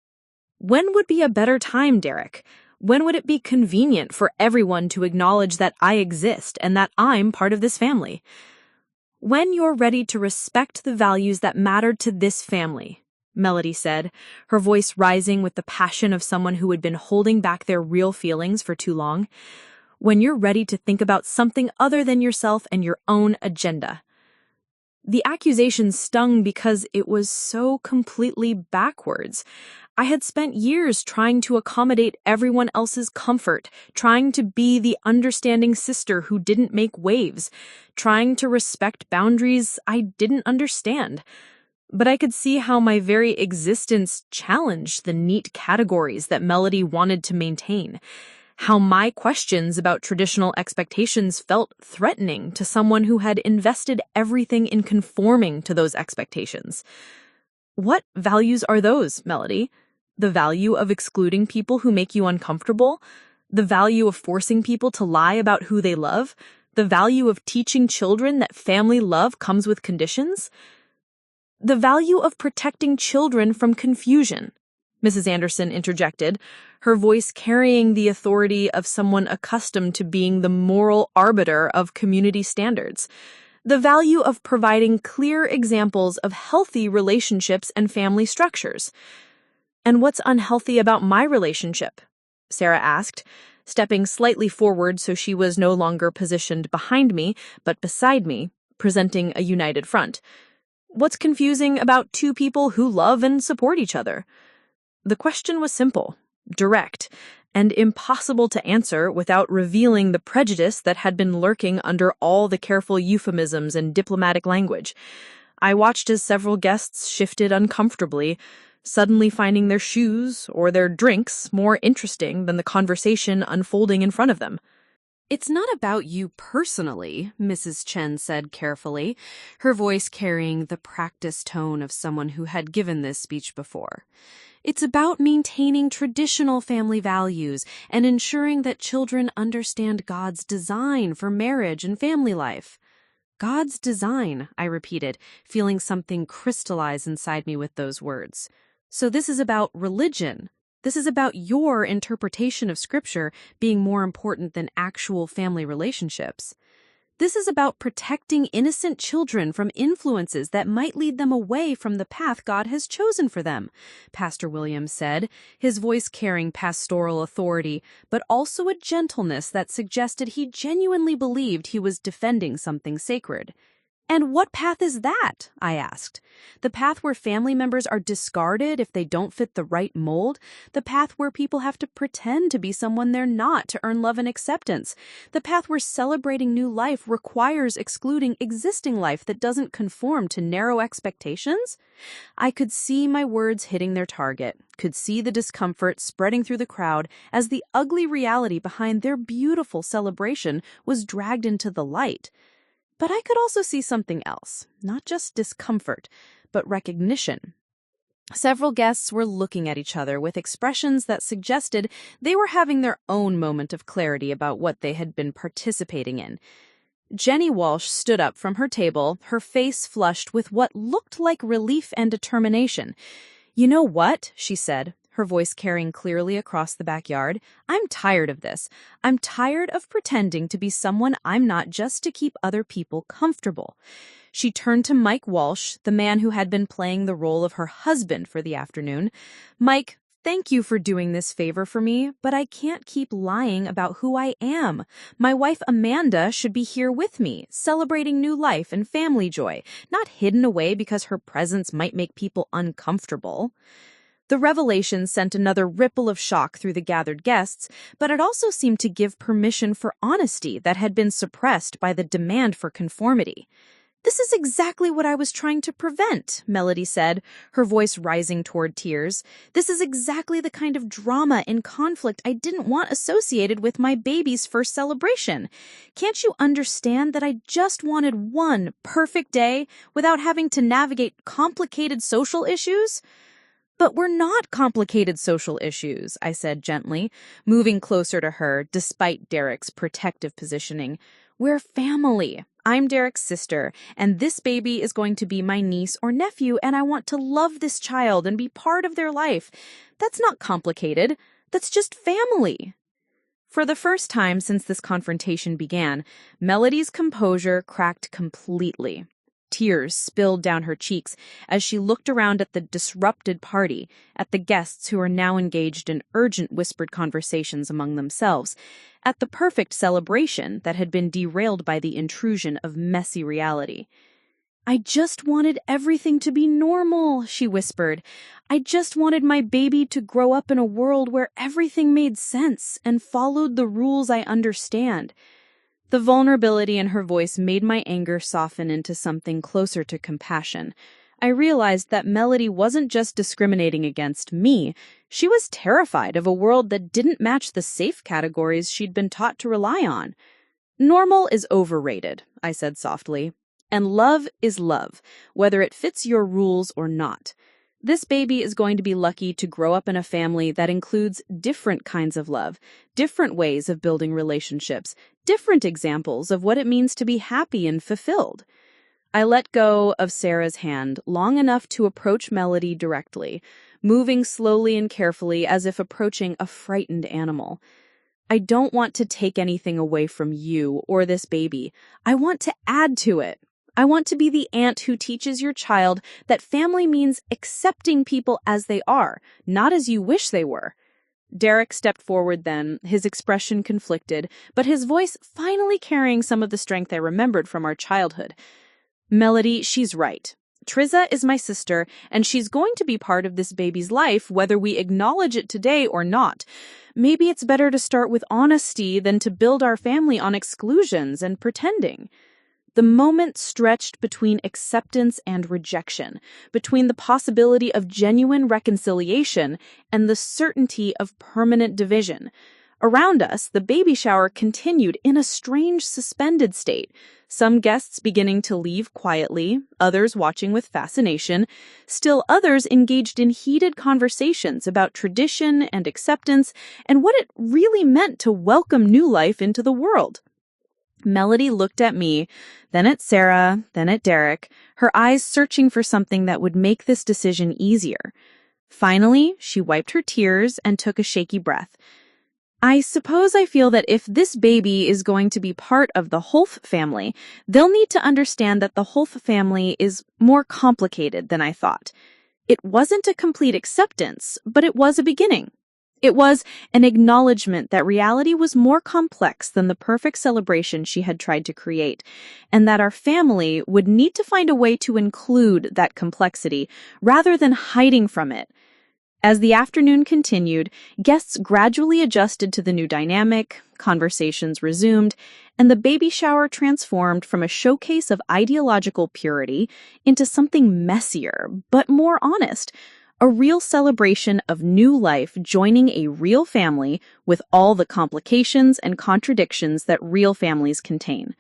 Speaker 2: When would be a better time, Derek? When would it be convenient for everyone to acknowledge that I exist and that I'm part of this family? When you're ready to respect the values that matter to this family, Melody said, her voice rising with the passion of someone who had been holding back their real feelings for too long. When you're ready to think about something other than yourself and your own agenda. The accusation stung because it was so completely backwards. I had spent years trying to accommodate everyone else's comfort, trying to be the understanding sister who didn't make waves, trying to respect boundaries I didn't understand. But I could see how my very existence challenged the neat categories that Melody wanted to maintain. How my questions about traditional expectations felt threatening to someone who had invested everything in conforming to those expectations. What values are those, Melody? The value of excluding people who make you uncomfortable? The value of forcing people to lie about who they love? The value of teaching children that family love comes with conditions? The value of protecting children from confusion, Mrs. Anderson interjected, her voice carrying the authority of someone accustomed to being the moral arbiter of community standards. The value of providing clear examples of healthy relationships and family structures. And what's unhealthy about my relationship? Sarah asked, stepping slightly forward so she was no longer positioned behind me, but beside me, presenting a united front. What's confusing about two people who love and support each other? The question was simple, direct, and impossible to answer without revealing the prejudice that had been lurking under all the careful euphemisms and diplomatic language. I watched as several guests shifted uncomfortably, suddenly finding their shoes or their drinks more interesting than the conversation unfolding in front of them.
Speaker 5: It's not about you personally, Mrs. Chen said carefully, her voice carrying the practiced tone of someone who had given this speech before. It's about maintaining traditional family values and ensuring that children understand God's design for marriage and family life. God's design, I repeated, feeling something crystallize inside me with those words. So this is about religion. This is about your interpretation of Scripture being more important than actual family relationships. This is about protecting innocent children from influences that might lead them away from the path God has chosen for them, Pastor Williams said, his voice carrying pastoral authority, but also a gentleness that suggested he genuinely believed he was defending something sacred.
Speaker 4: "And what path is that?" I asked. "The path where family members are discarded if they don't fit the right mold? The path where people have to pretend to be someone they're not to earn love and acceptance? The path where celebrating new life requires excluding existing life that doesn't conform to narrow expectations?" I could see my words hitting their target, could see the discomfort spreading through the crowd as the ugly reality behind their beautiful celebration was dragged into the light. But I could also see something else, not just discomfort, but recognition. Several guests were looking at each other with expressions that suggested they were having their own moment of clarity about what they had been participating in. Jenny Walsh stood up from her table, her face flushed with what looked like relief and determination. "You know what?" she said, her voice carrying clearly across the backyard. "I'm tired of this. I'm tired of pretending to be someone I'm not just to keep other people comfortable." She turned to Mike Walsh, the man who had been playing the role of her husband for the afternoon. "Mike, thank you for doing this favor for me, but I can't keep lying about who I am. My wife Amanda should be here with me, celebrating new life and family joy, not hidden away because her presence might make people uncomfortable." The revelation sent another ripple of shock through the gathered guests, but it also seemed to give permission for honesty that had been suppressed by the demand for conformity. "This is exactly what I was trying to prevent," Melody said, her voice rising toward tears. "This is exactly the kind of drama and conflict I didn't want associated with my baby's first celebration. Can't you understand that I just wanted one perfect day without having to navigate complicated social issues?" "But we're not complicated social issues," I said gently, moving closer to her despite Derek's protective positioning. "We're family. I'm Derek's sister, and this baby is going to be my niece or nephew, and I want to love this child and be part of their life. That's not complicated. That's just family." For the first time since this confrontation began, Melody's composure cracked completely. Tears spilled down her cheeks as she looked around at the disrupted party, at the guests who were now engaged in urgent whispered conversations among themselves, at the perfect celebration that had been derailed by the intrusion of messy reality. "I just wanted everything to be normal," she whispered. "I just wanted my baby to grow up in a world where everything made sense and followed the rules I understand." The vulnerability in her voice made my anger soften into something closer to compassion. I realized that Melody wasn't just discriminating against me. She was terrified of a world that didn't match the safe categories she'd been taught to rely on. "Normal is overrated," I said softly. "And love is love, whether it fits your rules or not. This baby is going to be lucky to grow up in a family that includes different kinds of love, different ways of building relationships, different examples of what it means to be happy and fulfilled." I let go of Sarah's hand long enough to approach Melody directly, moving slowly and carefully as if approaching a frightened animal. "I don't want to take anything away from you or this baby. I want to add to it. I want to be the aunt who teaches your child that family means accepting people as they are, not as you wish they were." Derek stepped forward then, his expression conflicted, but his voice finally carrying some of the strength I remembered from our childhood. "Melody, she's right. Triza is my sister, and she's going to be part of this baby's life, whether we acknowledge it today or not. Maybe it's better to start with honesty than to build our family on exclusions and pretending." The moment stretched between acceptance and rejection, between the possibility of genuine reconciliation and the certainty of permanent division. Around us, the baby shower continued in a strange suspended state, some guests beginning to leave quietly, others watching with fascination, still others engaged in heated conversations about tradition and acceptance and what it really meant to welcome new life into the world. Melody looked at me, then at Sarah, then at Derek, her eyes searching for something that would make this decision easier. Finally, she wiped her tears and took a shaky breath. "I suppose I feel that if this baby is going to be part of the Holf family, they'll need to understand that the Holf family is more complicated than I thought. It wasn't a complete acceptance, but it was a beginning."
Speaker 2: It was an acknowledgement that reality was more complex than the perfect celebration she had tried to create, and that our family would need to find a way to include that complexity rather than hiding from it. As the afternoon continued, guests gradually adjusted to the new dynamic, conversations resumed, and the baby shower transformed from a showcase of ideological purity into something messier, but more honest. A real celebration of new life joining a real family with all the complications and contradictions that real families contain.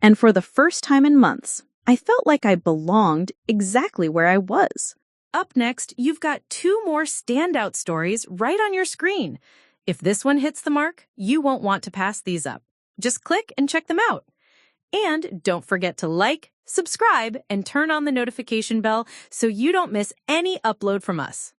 Speaker 2: And for the first time in months, I felt like I belonged exactly where I was. Up next, you've got 2 more standout stories right on your screen. If this one hits the mark, you won't want to pass these up. Just click and check them out. And don't forget to like, subscribe, and turn on the notification bell so you don't miss any upload from us.